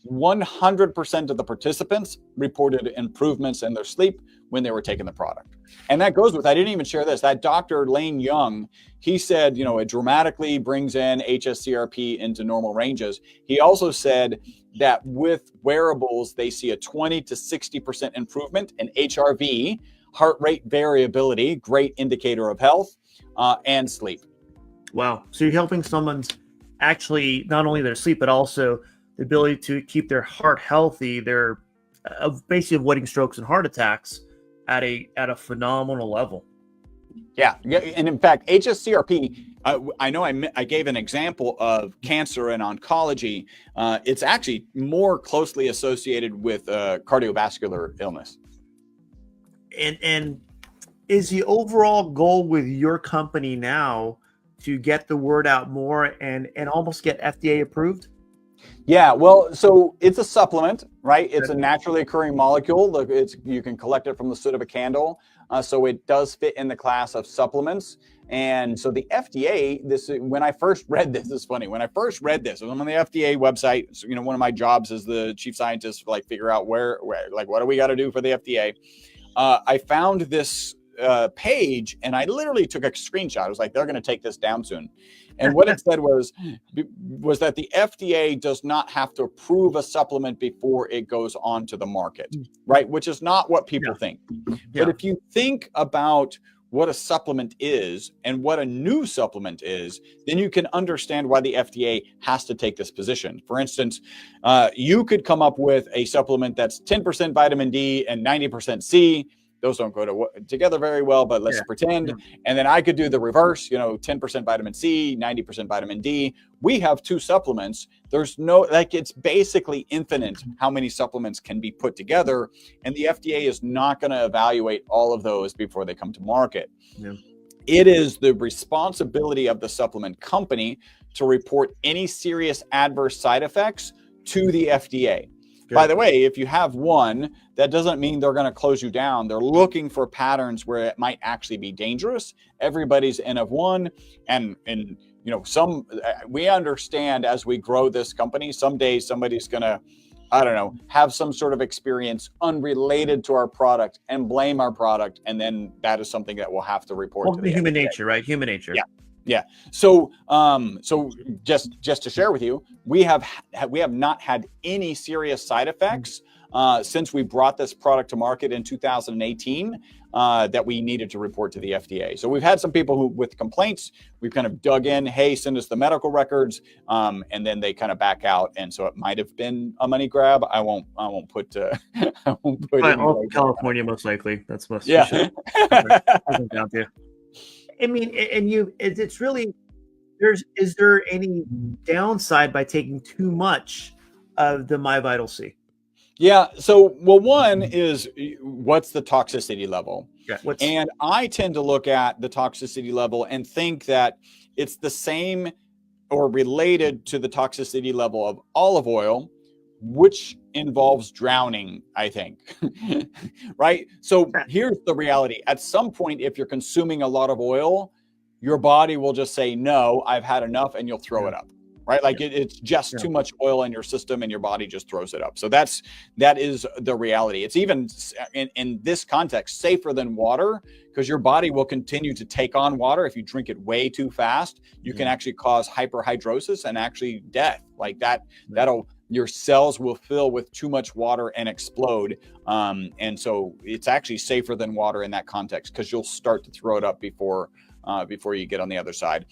Speaker 2: 100% of the participants reported improvements in their sleep when they were taking the product. And that goes with, I didn't even share this, that Dr. Lane Young, he said, it dramatically brings in HSCRP into normal ranges. He also said that with wearables, they see a 20 to 60% improvement in HRV, heart rate variability, great indicator of health, and sleep.
Speaker 3: Wow. So you're helping someone's actually not only their sleep, but also the ability to keep their heart healthy. They're basically avoiding strokes and heart attacks at a phenomenal level. Yeah.
Speaker 2: And in fact, HSCRP, I know I gave an example of cancer and oncology. It's actually more closely associated with cardiovascular illness.
Speaker 3: And is the overall goal with your company now to get the word out more and almost get FDA approved?
Speaker 2: Yeah, well, so it's a supplement, right? It's a naturally occurring molecule. You can collect it from the soot of a candle. So it does fit in the class of supplements. And so the FDA, when I first read this, it's funny. When I first read this, I'm on the FDA website. So, one of my jobs as the chief scientist, figure out where what do we got to do for the FDA? I found this page, and I literally took a screenshot. I was like, they're going to take this down soon. And what it said was that the FDA does not have to approve a supplement before it goes onto the market, right? Which is not what people think. But if you think about what a supplement is and what a new supplement is, then you can understand why the FDA has to take this position. For instance, you could come up with a supplement that's 10% vitamin D and 90% C. Those don't go together very well, but let's pretend. And then I could do the reverse, 10% vitamin C, 90% vitamin D. We have two supplements. There's it's basically infinite how many supplements can be put together. And the FDA is not going to evaluate all of those before they come to market.
Speaker 3: Yeah.
Speaker 2: It is the responsibility of the supplement company to report any serious adverse side effects to the FDA. Good. By the way, if you have one, that doesn't mean they're going to close you down. They're looking for patterns where it might actually be dangerous. Everybody's N of one. And we understand as we grow this company, someday somebody's going to, have some sort of experience unrelated to our product and blame our product. And then that is something that we'll have to report to the
Speaker 3: human
Speaker 2: FDA.
Speaker 3: nature, right? Human nature.
Speaker 2: Yeah. Yeah. So just to share with you, we have not had any serious side effects since we brought this product to market in 2018 that we needed to report to the FDA. So we've had some people with complaints. We've kind of dug in, hey, send us the medical records, and then they kind of back out. And so it might have been a money grab. I won't put. I won't put.
Speaker 3: All California, most likely. That's most.
Speaker 2: Yeah.
Speaker 3: Down to. I mean, and it's really, is there any downside by taking too much of the MyVitalC?
Speaker 2: Yeah. So, one is what's the toxicity level?
Speaker 3: Yeah.
Speaker 2: And I tend to look at the toxicity level and think that it's the same or related to the toxicity level of olive oil, which involves drowning, I think. Right? So here's the reality. At some point, if you're consuming a lot of oil, your body will just say, no, I've had enough, and you'll throw it up. Right? Like it's just too much oil in your system and your body just throws it up. So that is the reality. It's even in this context safer than water, because your body will continue to take on water. If you drink it way too fast, you can actually cause hyperhidrosis and actually death. Like your cells will fill with too much water and explode. And so it's actually safer than water in that context, because you'll start to throw it up before you get on the other side.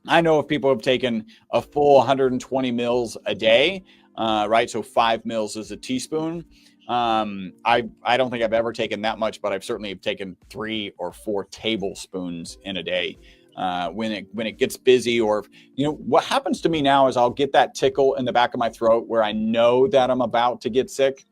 Speaker 2: I know if people have taken a full 120 mils a day, right? So 5 mils is a teaspoon. I don't think I've ever taken that much, but I've certainly taken 3 or 4 tablespoons in a day. When it gets busy, or what happens to me now is I'll get that tickle in the back of my throat where I know that I'm about to get sick.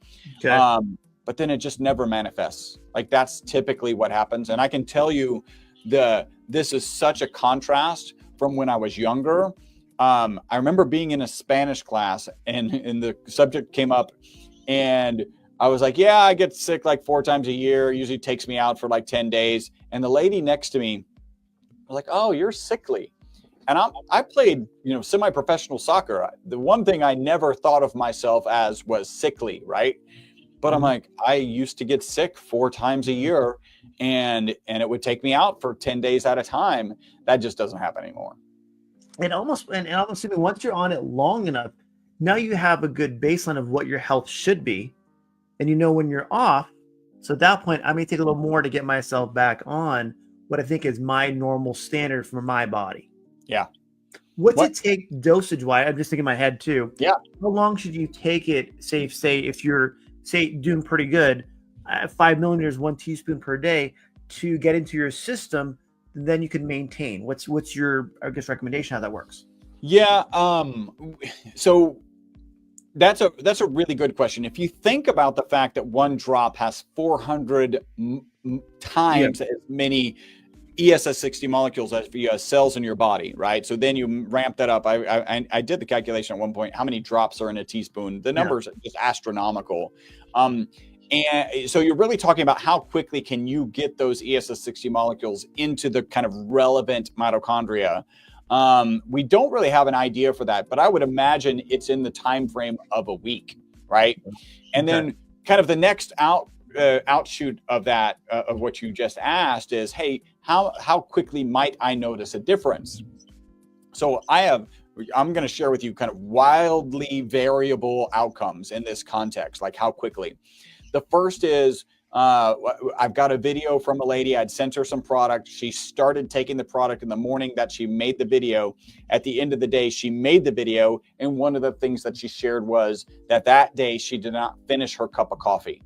Speaker 2: Okay. But then it just never manifests. Like that's typically what happens. And I can tell you this is such a contrast from when I was younger. I remember being in a Spanish class and the subject came up and I was like, yeah, I get sick like 4 times a year. It usually takes me out for like 10 days. And the lady next to me was like, oh, you're sickly. And I played, semi-professional soccer. The one thing I never thought of myself as was sickly, right? But I'm like, I used to get sick 4 times a year and it would take me out for 10 days at a time. That just doesn't happen anymore.
Speaker 3: And almost once you're on it long enough, now you have a good baseline of what your health should be. And when you're off. So at that point, I may take a little more to get myself back on what I think is my normal standard for my body.
Speaker 2: Yeah.
Speaker 3: What's it take dosage wise? I'm just thinking in my head too.
Speaker 2: Yeah.
Speaker 3: How long should you take it? Say if you're doing pretty good, 5 millimeters, 1 teaspoon per day to get into your system, then you can maintain. What's your, I guess, recommendation how that works?
Speaker 2: Yeah. So that's a really good question. If you think about the fact that 1 drop has 400 times as many ESS60 molecules as you have cells in your body, right? So then you ramp that up. I did the calculation at one point, how many drops are in a teaspoon. The numbers are just astronomical. And so you're really talking about how quickly can you get those ESS60 molecules into the kind of relevant mitochondria. We don't really have an idea for that, but I would imagine it's in the time frame of a week, right? And then kind of the next outshoot of that, of what you just asked is, hey, how quickly might I notice a difference? So I'm going to share with you kind of wildly variable outcomes in this context, like how quickly. The first is I've got a video from a lady. I'd sent her some product. She started taking the product in the morning that she made the video. At the end of the day, she made the video. And one of the things that she shared was that day she did not finish her cup of coffee.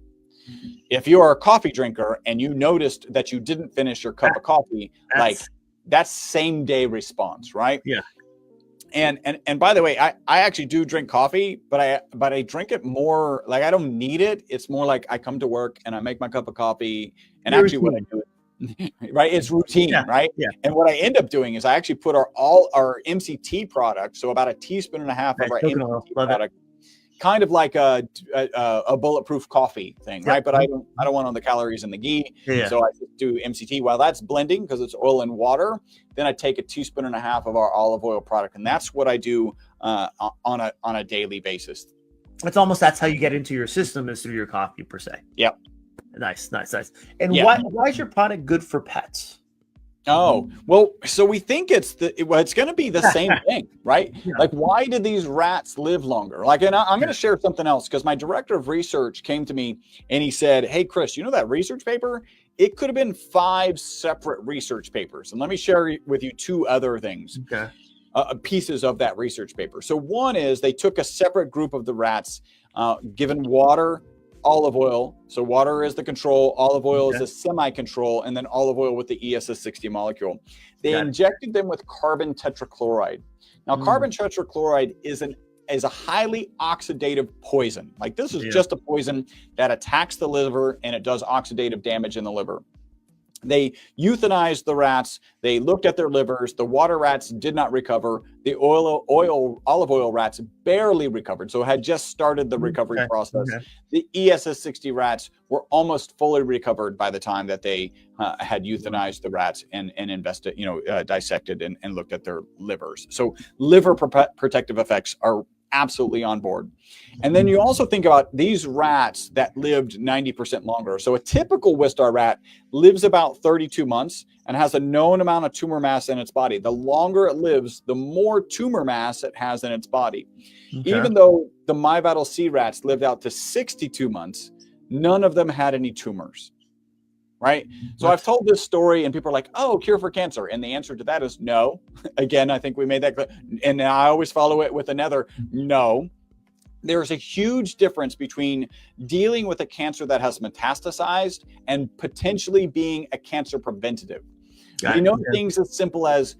Speaker 2: If you are a coffee drinker and you noticed that you didn't finish your cup of coffee, like that's same day response, right?
Speaker 3: Yeah.
Speaker 2: And by the way, I actually do drink coffee, but I drink it more like I don't need it. It's more like I come to work and I make my cup of coffee, and
Speaker 3: Your
Speaker 2: actually what I do, right? It's routine, right?
Speaker 3: Yeah.
Speaker 2: And what I end up doing is I actually put all our MCT product, so about a teaspoon and a half of our MCT product, kind of like a bulletproof coffee thing, right? But I don't want all the calories and the ghee, so I just do MCT. While that's blending because it's oil and water, then I take a teaspoon and a half of our olive oil product, and that's what I do on a daily basis.
Speaker 3: That's how you get into your system, is through your coffee per se.
Speaker 2: Yep.
Speaker 3: Nice. And why is your product good for pets?
Speaker 2: Oh, well, so we think it's going to be the same thing, right? Yeah. Like, why did these rats live longer? Like, and I'm going to share something else, because my director of research came to me and he said, hey, Chris, you know that research paper? It could have been 5 separate research papers. And let me share with you 2 other things, pieces of that research paper. So one is they took a separate group of the rats, given water, olive oil. So water is the control, olive oil is the semi-control, and then olive oil with the ESS60 molecule. They injected them with carbon tetrachloride. Now, carbon tetrachloride is a highly oxidative poison. Like, this is just a poison that attacks the liver and it does oxidative damage in the liver. They euthanized the rats. They looked at their livers. The water rats did not recover. The olive oil rats barely recovered. So had just started the recovery process. The ESS60 rats were almost fully recovered by the time that they had euthanized the rats and dissected and looked at their livers. So liver protective effects are absolutely on board. And then you also think about these rats that lived 90% longer. So a typical Wistar rat lives about 32 months and has a known amount of tumor mass in its body. The longer it lives, the more tumor mass it has in its body. Even though the MyVitalC rats lived out to 62 months, none of them had any tumors. Right? So I've told this story and people are like, oh, cure for cancer. And the answer to that is no. Again, I think we made that clear. And I always follow it with another no. There's a huge difference between dealing with a cancer that has metastasized and potentially being a cancer preventative. We know things as simple as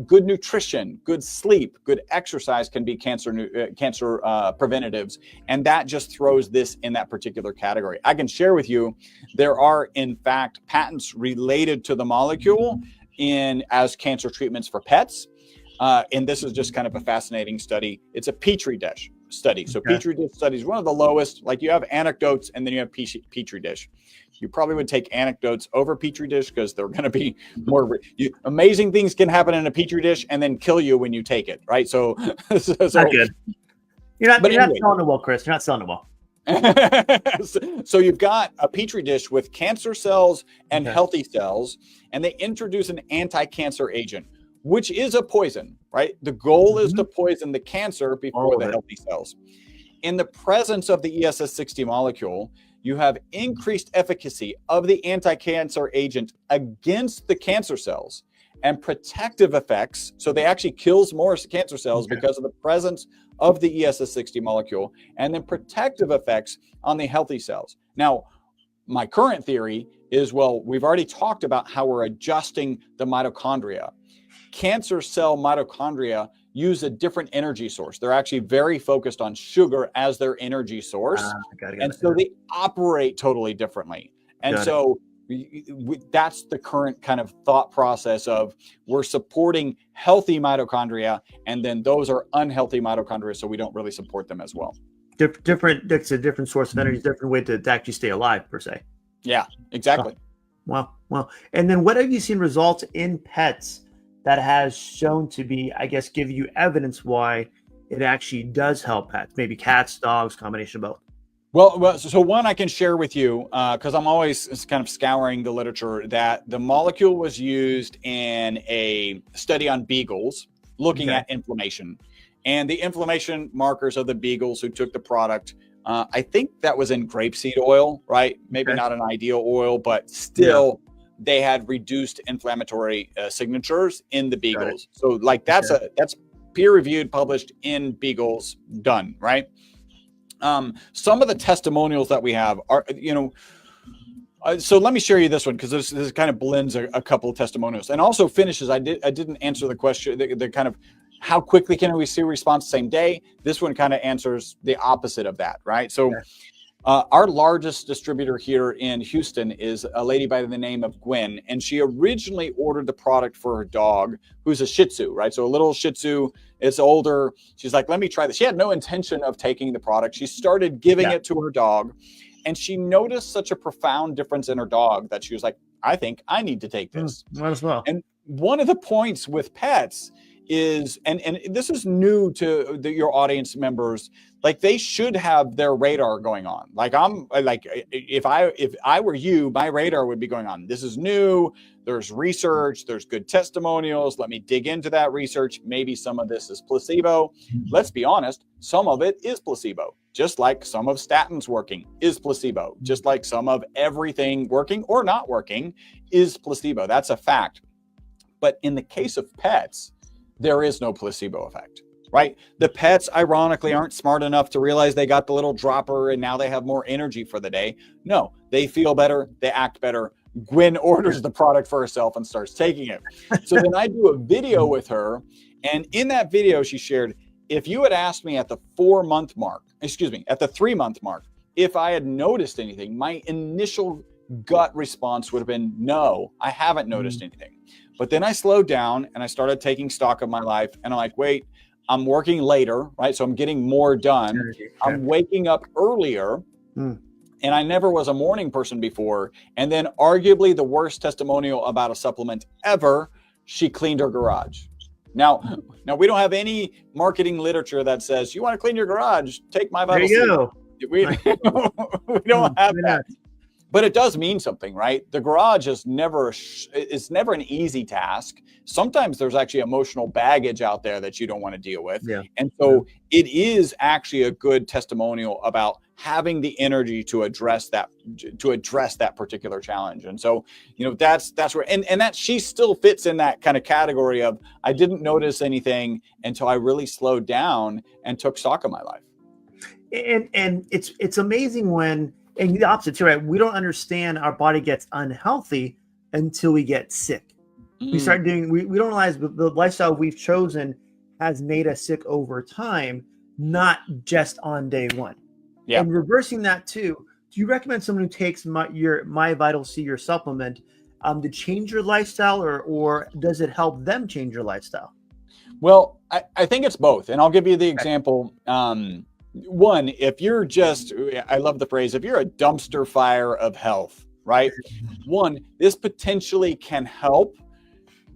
Speaker 2: good nutrition, good sleep, good exercise can be cancer preventatives, and that just throws this in that particular category. I can share with you, there are in fact patents related to the molecule as cancer treatments for pets, and this is just kind of a fascinating study. It's a Petri dish study. So Petri dish study is one of the lowest. Like, you have anecdotes and then you have Petri dish. You probably would take anecdotes over Petri dish because they're going to be more amazing things can happen in a Petri dish and then kill you when you take it, right? So
Speaker 3: not good. You're not selling it well, Chris. You're not selling it well.
Speaker 2: So you've got a Petri dish with cancer cells and healthy cells, and they introduce an anti-cancer agent, which is a poison, right? The goal is to poison the cancer before the healthy cells. In the presence of the ESS60 molecule, you have increased efficacy of the anti-cancer agent against the cancer cells and protective effects. So they actually kills more cancer cells because of the presence of the ESS60 molecule, and then protective effects on the healthy cells. Now, my current theory is, well, we've already talked about how we're adjusting the mitochondria. Cancer cell mitochondria use a different energy source. They're actually very focused on sugar as their energy source. So they operate totally differently. And so that's the current kind of thought process of, we're supporting healthy mitochondria, and then those are unhealthy mitochondria, so we don't really support them as well.
Speaker 3: It's a different source of energy, different way to actually stay alive, per se.
Speaker 2: Yeah, exactly.
Speaker 3: Wow. And then what have you seen results in pets that has shown to be, I guess, give you evidence why it actually does help pets? Maybe cats, dogs, combination of both.
Speaker 2: Well, so one I can share with you, because I'm always kind of scouring the literature, that the molecule was used in a study on beagles looking at inflammation. And the inflammation markers of the beagles who took the product I think that was in grapeseed oil, right? Maybe not an ideal oil, but still they had reduced inflammatory signatures in the beagles. So like that's peer reviewed, published in Beagles, done, right? Some of the testimonials that we have are, so let me share you this one, because this kind of blends a couple of testimonials and also finishes. I didn't answer the question, the kind of how quickly can we see a response same day. This one kind of answers the opposite of that, right? So our largest distributor here in Houston is a lady by the name of Gwen, and she originally ordered the product for her dog, who's a Shih Tzu, right? So a little Shih Tzu, it's older. She's like, let me try this. She had no intention of taking the product. She started giving it to her dog, and she noticed such a profound difference in her dog that she was like, I think I need to take this.
Speaker 3: Might as well.
Speaker 2: And one of the points with pets is, and this is new to your audience members, like they should have their radar going on. Like if I were you, my radar would be going on. This is new. There's research, there's good testimonials. Let me dig into that research. Maybe some of this is placebo. Let's be honest. Some of it is placebo, just like some of statins working is placebo, just like some of everything working or not working is placebo. That's a fact. But in the case of pets, there is no placebo effect, right? The pets, ironically, aren't smart enough to realize they got the little dropper and now they have more energy for the day. No, they feel better. They act better. Gwen orders the product for herself and starts taking it. So then I do a video with her. And in that video, she shared, if you had asked me at the 3-month mark, if I had noticed anything, my initial gut response would have been, no, I haven't noticed anything. But then I slowed down and I started taking stock of my life. And I'm like, wait, I'm working later, right? So I'm getting more done. I'm waking up earlier. And I never was a morning person before. And then arguably the worst testimonial about a supplement ever, she cleaned her garage. Now we don't have any marketing literature that says, you want to clean your garage, take MyVitalC.
Speaker 3: There you go.
Speaker 2: We don't have that. But it does mean something, right? The garage is never an easy task. Sometimes there's actually emotional baggage out there that you don't want to deal with. And so it is actually a good testimonial about having the energy to address that particular challenge. And so, that's where, and that she still fits in that kind of category of, I didn't notice anything until I really slowed down and took stock of my life.
Speaker 3: And it's amazing when, and the opposite too, right? We don't understand our body gets unhealthy until we get sick. We start doing, we don't realize the lifestyle we've chosen has made us sick over time, not just on day one. And reversing that too, do you recommend someone who takes your MyVitalC, your supplement, to change your lifestyle, or does it help them change your lifestyle?
Speaker 2: Well, I think it's both. And I'll give you the example. One, if you're I love the phrase, if you're a dumpster fire of health, right? One, this potentially can help,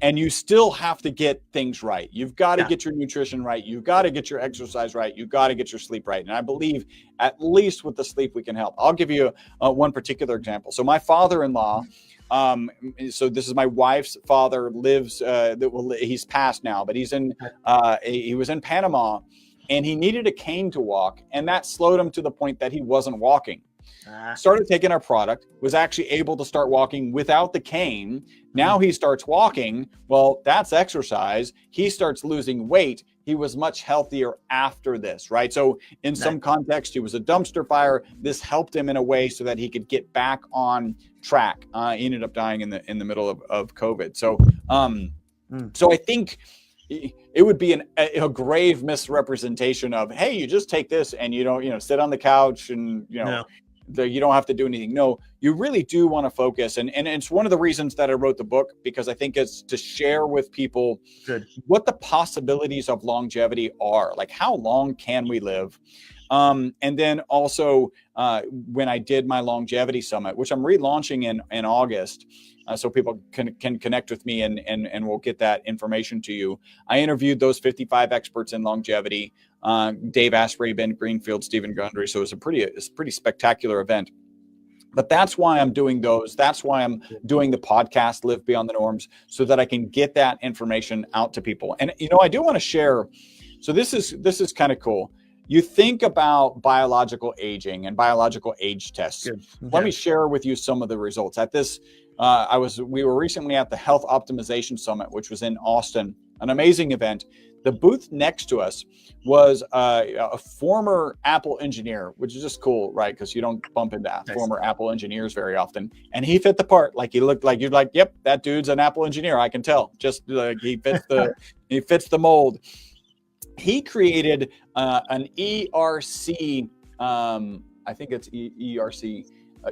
Speaker 2: and you still have to get things right. You've got to get your nutrition right. You've got to get your exercise right. You've got to get your sleep right. And I believe at least with the sleep, we can help. I'll give you one particular example. So my father-in-law, so this is my wife's father, lives, he's passed now, but he was in Panama, and he needed a cane to walk, and that slowed him to the point that he wasn't walking. Started taking our product, was actually able to start walking without the cane. Now he starts walking. Well, that's exercise. He starts losing weight. He was much healthier after this, right? So in some context, he was a dumpster fire. This helped him in a way so that he could get back on track. He ended up dying in the middle of COVID. So, so I think it would be a grave misrepresentation of, hey, you just take this and you don't, sit on the couch and, you don't have to do anything. No, you really do want to focus. And it's one of the reasons that I wrote the book, because I think it's to share with people what the possibilities of longevity are. Like, how long can we live? And then also when I did my longevity summit, which I'm relaunching in August, so people can connect with me and we'll get that information to you. I interviewed those 55 experts in longevity, Dave Asprey, Ben Greenfield, Stephen Gundry. So it's a pretty spectacular event. But that's why I'm doing those. That's why I'm doing the podcast, Live Beyond the Norms, so that I can get that information out to people. And, I do want to share. So this is kind of cool. you think about biological aging and biological age tests.
Speaker 3: Good. Okay.
Speaker 2: Let me share with you some of the results. At this, we were recently at the Health Optimization Summit, which was in Austin, an amazing event. The booth next to us was a former Apple engineer, which is just cool, right? Because you don't bump into former Apple engineers very often. And he fit the part. Like, he looked like, you're like, yep, that dude's an Apple engineer. I can tell. Just like he fits the mold. He created an ERC, I think it's ERC,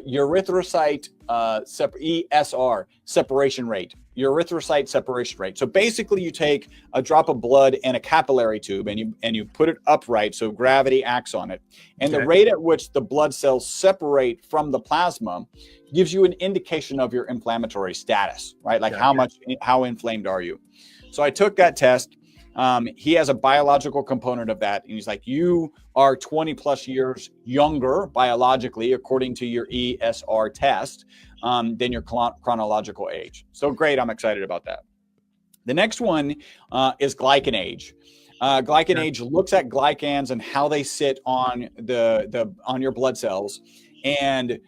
Speaker 2: erythrocyte ESR separation rate. Erythrocyte separation rate. So basically, you take a drop of blood in a capillary tube and you put it upright so gravity acts on it, and the rate at which the blood cells separate from the plasma gives you an indication of your inflammatory status, right? Like how inflamed are you? So I took that test. He has a biological component of that. And he's like, you are 20 plus years younger biologically, according to your ESR test, than your chronological age. So great. I'm excited about that. The next one is glycan age. Glycan age looks at glycans and how they sit on on your blood cells, and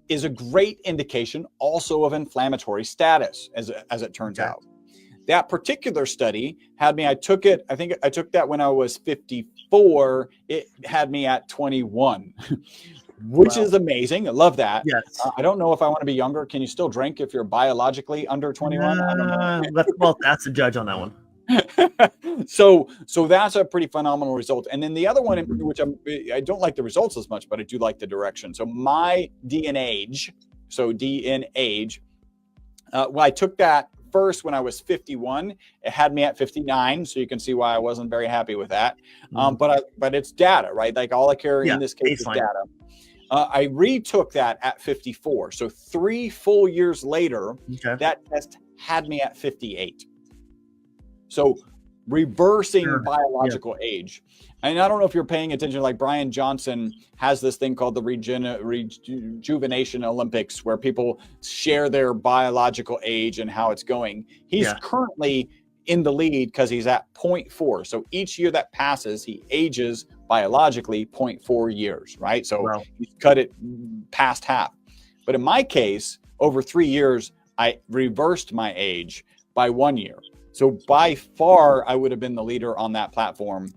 Speaker 2: is a great indication also of inflammatory status, as it turns out. That particular study had me, I think I took that when I was 54. It had me at 21, which is amazing. I love that.
Speaker 3: Yes.
Speaker 2: I don't know if I want to be younger. Can you still drink if you're biologically under 21? I don't know.
Speaker 3: Well, that's the judge on that one.
Speaker 2: So that's a pretty phenomenal result. And then the other one, which I don't like the results as much, but I do like the direction. So my DNAge, well, I took that first when I was 51. It had me at 59, so you can see why I wasn't very happy with that. But it's data, right? Like, all I carry in this case is data. I retook that at 54. So 3 full years later, that test had me at 58. So reversing biological age. And I don't know if you're paying attention, like Brian Johnson has this thing called the Rejuvenation Olympics, where people share their biological age and how it's going. He's currently in the lead because he's at 0.4. So each year that passes, he ages biologically 0.4 years, right? So he's cut it past half. But in my case, over 3 years, I reversed my age by 1 year. So by far, I would have been the leader on that platform.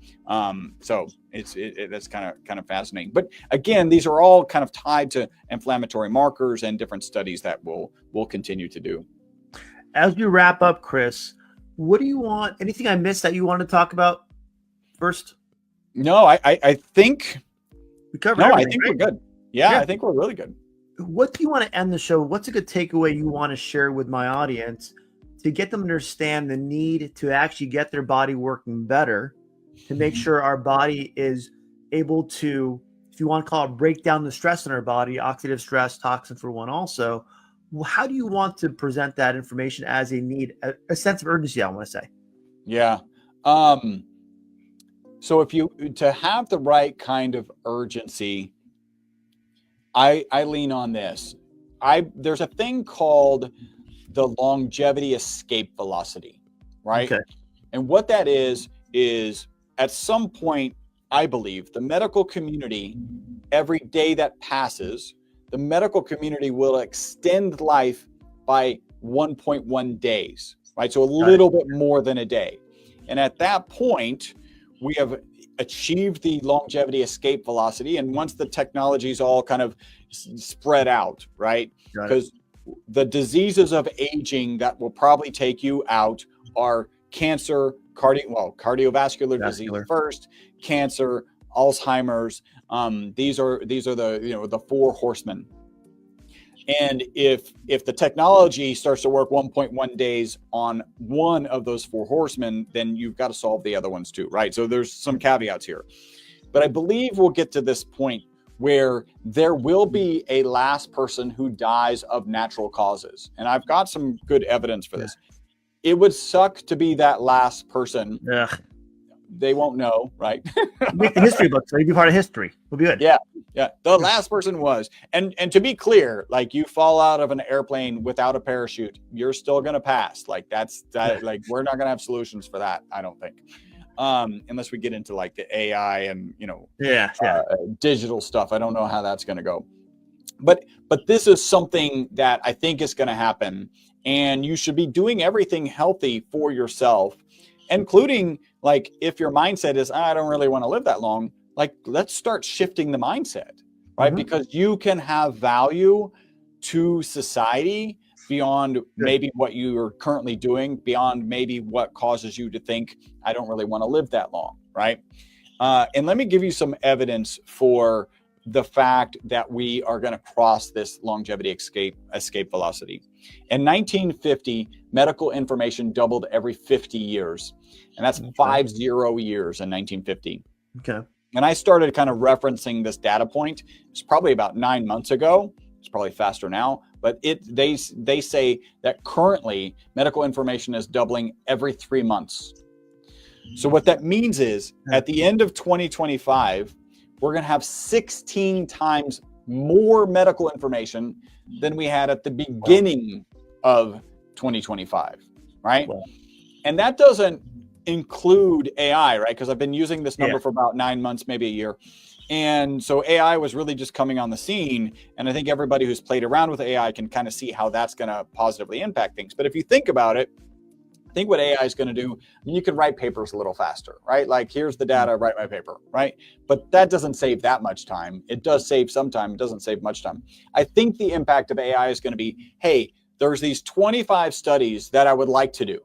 Speaker 2: So that's kind of fascinating. But again, these are all kind of tied to inflammatory markers and different studies that we'll continue to do.
Speaker 3: As we wrap up, Chris, what do you want? Anything I missed that you want to talk about first?
Speaker 2: No, I think
Speaker 3: we covered.
Speaker 2: No, I think we're good. Yeah, I think we're really good.
Speaker 3: What do you want to end the show? What's a good takeaway you want to share with my audience to get them to understand the need to actually get their body working better, to make sure our body is able to, if you want to call it, break down the stress in our body, oxidative stress, toxin for one also. How do you want to present that information as a need, a sense of urgency, I want to say? Yeah.
Speaker 2: So to have the right kind of urgency, I lean on this. There's a thing called the longevity escape velocity, right? Okay. And what that is at some point, I believe, the medical community, every day that passes, the medical community will extend life by 1.1 days, right? So a little bit more than a day. And at that point, we have achieved the longevity escape velocity. And once the technology is all kind of spread out, right? Because the diseases of aging that will probably take you out are cancer, cardiovascular disease first, cancer, Alzheimer's. These are the 4 horsemen. And if the technology starts to work 1.1 days on one of those 4 horsemen, then you've got to solve the other ones too, right? So there's some caveats here. But I believe we'll get to this point where there will be a last person who dies of natural causes. And I've got some good evidence for this. It would suck to be that last person. They won't know, right?
Speaker 3: Make the history book, so you be part of history. We'll be good.
Speaker 2: Yeah. The last person was. And to be clear, like, you fall out of an airplane without a parachute, you're still going to pass. Like, like, we're not going to have solutions for that, I don't think. unless we get into like the AI and, digital stuff. I don't know how that's going to go. But this is something that I think is going to happen, and you should be doing everything healthy for yourself, including like if your mindset is, I don't really want to live that long, like let's start shifting the mindset, right? Mm-hmm. Because you can have value to society beyond maybe what you are currently doing, beyond maybe what causes you to think, I don't really want to live that long, right? And let me give you some evidence for the fact that we are going to cross this longevity escape velocity. In 1950, medical information doubled every 50 years. And that's 50 years in 1950.
Speaker 3: Okay.
Speaker 2: And I started kind of referencing this data point. It's probably about 9 months ago. It's probably faster now, but they say that currently medical information is doubling every 3 months. So what that means is at the end of 2025, we're going to have 16 times more medical information than we had at the beginning of 2025, right? Wow. And that doesn't include AI, right? Because I've been using this number for about 9 months, maybe a year. And so AI was really just coming on the scene. And I think everybody who's played around with AI can kind of see how that's going to positively impact things. But if you think about it, I think what AI is going to do, I mean, you can write papers a little faster, right? Like here's the data, write my paper, right? But that doesn't save that much time. It does save some time. It doesn't save much time. I think the impact of AI is going to be, hey, there's these 25 studies that I would like to do.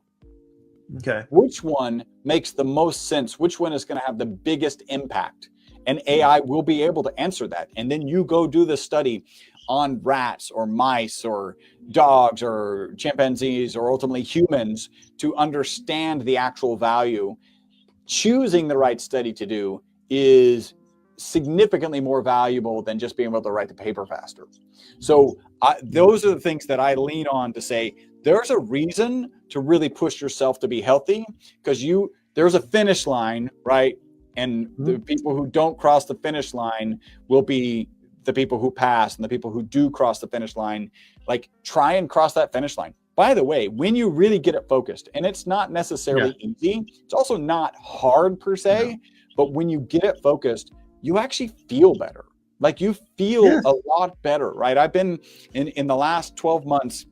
Speaker 3: Okay.
Speaker 2: Which one makes the most sense? Which one is going to have the biggest impact? And AI will be able to answer that. And then you go do the study on rats or mice or dogs or chimpanzees or ultimately humans to understand the actual value. Choosing the right study to do is significantly more valuable than just being able to write the paper faster. So those are the things that I lean on to say, there's a reason to really push yourself to be healthy, because there's a finish line, right? And the people who don't cross the finish line will be the people who pass, and the people who do cross the finish line, like try and cross that finish line. By the way, when you really get it focused, and it's not necessarily easy, it's also not hard per se, but when you get it focused, you actually feel better. Like you feel a lot better, right? I've been in the last 12 months,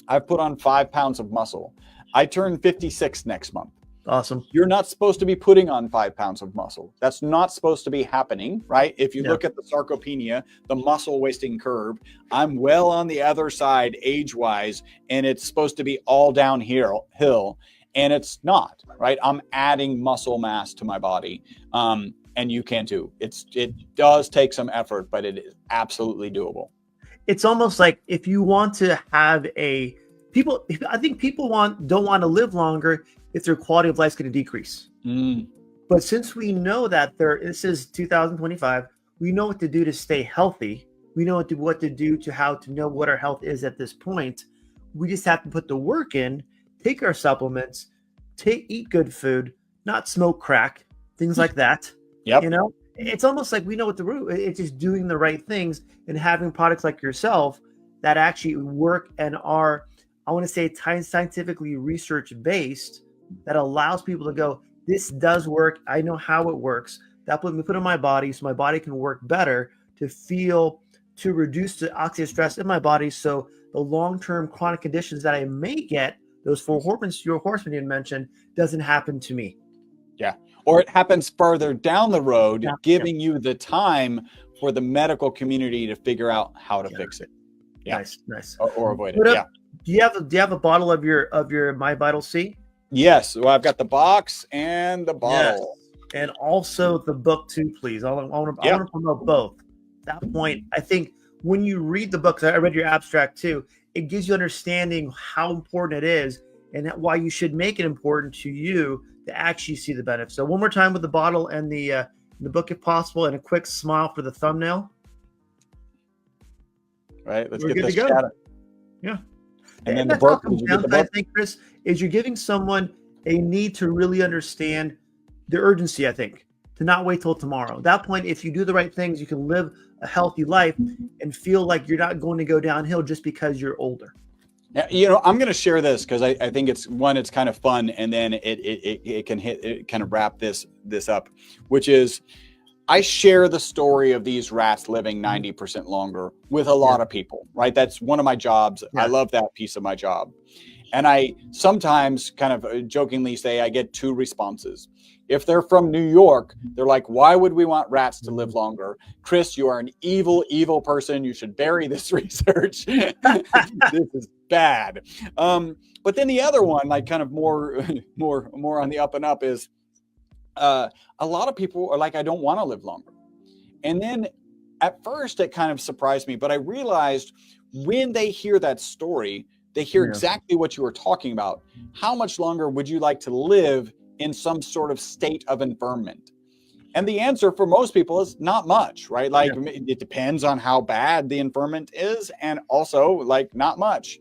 Speaker 2: I've put on 5 pounds of muscle. I turn 56 next month.
Speaker 3: Awesome.
Speaker 2: You're not supposed to be putting on 5 pounds of muscle. That's not supposed to be happening, right? If you look at the sarcopenia, the muscle wasting curve, I'm well on the other side age-wise, and it's supposed to be all downhill, and it's not, right? I'm adding muscle mass to my body, and you can too. It does take some effort, but it is absolutely doable.
Speaker 3: It's almost like if you want to have I think people don't want to live longer if their quality of life is going to decrease. But since we know that this is 2025, we know what to do to stay healthy. We know what to do to how to know what our health is at this point. We just have to put the work in, take our supplements, eat good food, not smoke crack, things like that.
Speaker 2: Yep.
Speaker 3: You know, it's almost like we know what the root. It's just doing the right things and having products like yourself that actually work and are, I want to say, scientifically research-based, that allows people to go, this does work. I know how it works. That put it in my body so my body can work better to reduce the oxidative stress in my body. So the long-term chronic conditions that I may get, those 4 horsemen you mentioned, doesn't happen to me.
Speaker 2: Yeah. Or it happens further down the road, giving you the time for the medical community to figure out how to fix it. Yeah.
Speaker 3: Nice.
Speaker 2: Or avoid it. Yeah.
Speaker 3: Do you have a bottle of your MyVitalC?
Speaker 2: Yes. Well, I've got the box and the bottle.
Speaker 3: Yes. And also the book too, please. I want to promote both. At that point, I think when you read the book, I read your abstract too, it gives you understanding how important it is and why you should make it important to you to actually see the benefits. So one more time with the bottle and the book if possible, and a quick smile for the thumbnail.
Speaker 2: All right, let's get this chat.
Speaker 3: Yeah.
Speaker 2: And then the book,
Speaker 3: I think, Chris, is you're giving someone a need to really understand the urgency, I think, to not wait till tomorrow. At that point, if you do the right things, you can live a healthy life and feel like you're not going to go downhill just because you're older.
Speaker 2: Yeah, I'm going to share this because I think it's kind of fun, and then it can kind of wrap this up, which is I share the story of these rats living 90% longer with a lot of people, right? That's one of my jobs.
Speaker 3: Yeah.
Speaker 2: I love that piece of my job. And I sometimes kind of jokingly say I get two responses. If they're from New York, they're like, why would we want rats to live longer? Chris, you are an evil, evil person. You should bury this research. This is bad. But then the other one, like kind of more on the up and up is a lot of people are like, I don't want to live longer. And then at first it kind of surprised me, but I realized when they hear that story, they hear exactly what you were talking about. How much longer would you like to live in some sort of state of infirmment? And the answer for most people is not much, right? Like it depends on how bad the infirmment is, and also like not much.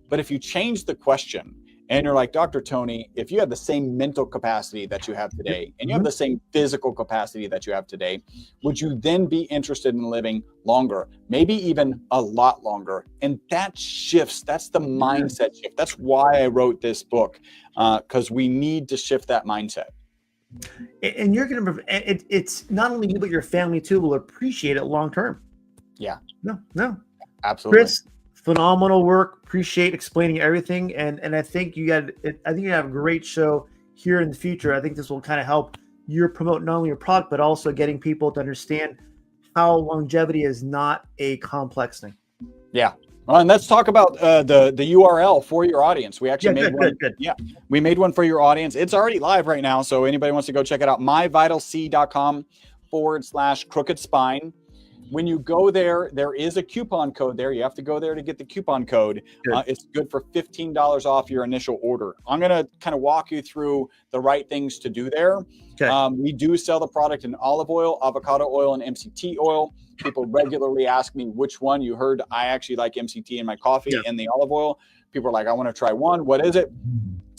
Speaker 2: But if you change the question and you're like, Dr. Tony, if you have the same mental capacity that you have today and you have the same physical capacity that you have today, would you then be interested in living longer, maybe even a lot longer? And that shifts. That's the mindset shift. That's why I wrote this book, because we need to shift that mindset.
Speaker 3: And you're going to, it's not only you, but your family too will appreciate it long term.
Speaker 2: Yeah.
Speaker 3: No.
Speaker 2: Absolutely.
Speaker 3: Chris, phenomenal work. Appreciate explaining everything. And I think you have a great show here in the future. I think this will kind of help you promote not only your product, but also getting people to understand how longevity is not a complex thing.
Speaker 2: Yeah. Well, and let's talk about the URL for your audience. We actually made one.
Speaker 3: Good.
Speaker 2: Yeah, we made one for your audience. It's already live right now. So anybody wants to go check it out, myvitalc.com/crooked spine. When you go there, there is a coupon code there. You have to go there to get the coupon code. It's good for $15 off your initial order. I'm going to kind of walk you through the right things to do there. Okay. We do sell the product in olive oil, avocado oil, and MCT oil. People regularly ask me which one. You heard I actually like MCT in my coffee and the olive oil. People are like, I want to try one. What is it?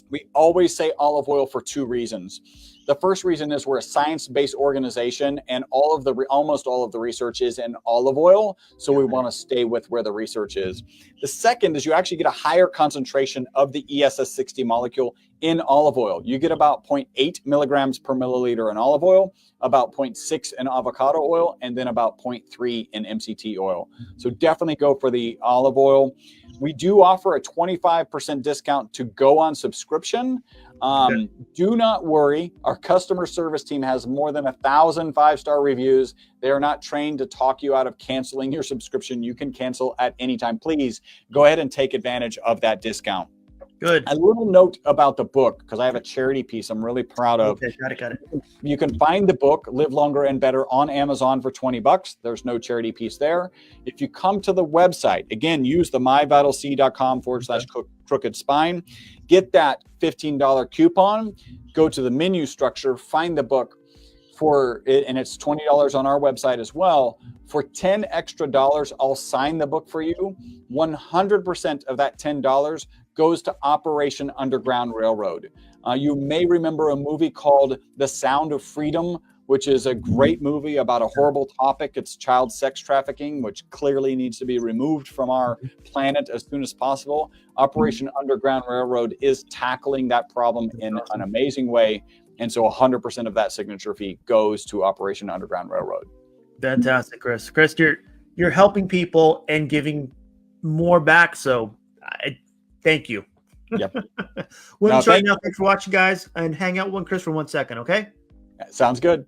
Speaker 2: We always say olive oil for two reasons. The first reason is we're a science-based organization, and almost all of the research is in olive oil. So we want to stay with where the research is. The second is you actually get a higher concentration of the ESS60 molecule in olive oil. You get about 0.8 milligrams per milliliter in olive oil, about 0.6 in avocado oil, and then about 0.3 in MCT oil. So definitely go for the olive oil. We do offer a 25% discount to go on subscription. Do not worry. Our customer service team has more than 1,000 5-star reviews. They are not trained to talk you out of canceling your subscription. You can cancel at any time. Please go ahead and take advantage of that discount.
Speaker 3: Good.
Speaker 2: A little note about the book, because I have a charity piece I'm really proud of.
Speaker 3: Okay, got it.
Speaker 2: You can find the book, Live Longer and Better, on Amazon for $20. There's no charity piece there. If you come to the website, again, use the myvitalc.com/crooked spine, get that $15 coupon, go to the menu structure, find the book for it, and it's $20 on our website as well. For $10 extra, I'll sign the book for you. 100% of that $10 goes to Operation Underground Railroad. You may remember a movie called The Sound of Freedom, which is a great movie about a horrible topic. It's child sex trafficking, which clearly needs to be removed from our planet as soon as possible. Operation Underground Railroad is tackling that problem in an amazing way. And so 100% of that signature fee goes to Operation Underground Railroad.
Speaker 3: Fantastic, Chris. Chris, you're helping people and giving more back. So thank you.
Speaker 2: Yep.
Speaker 3: Thanks for watching, guys, and hang out with Chris for 1 second, okay?
Speaker 2: Sounds good.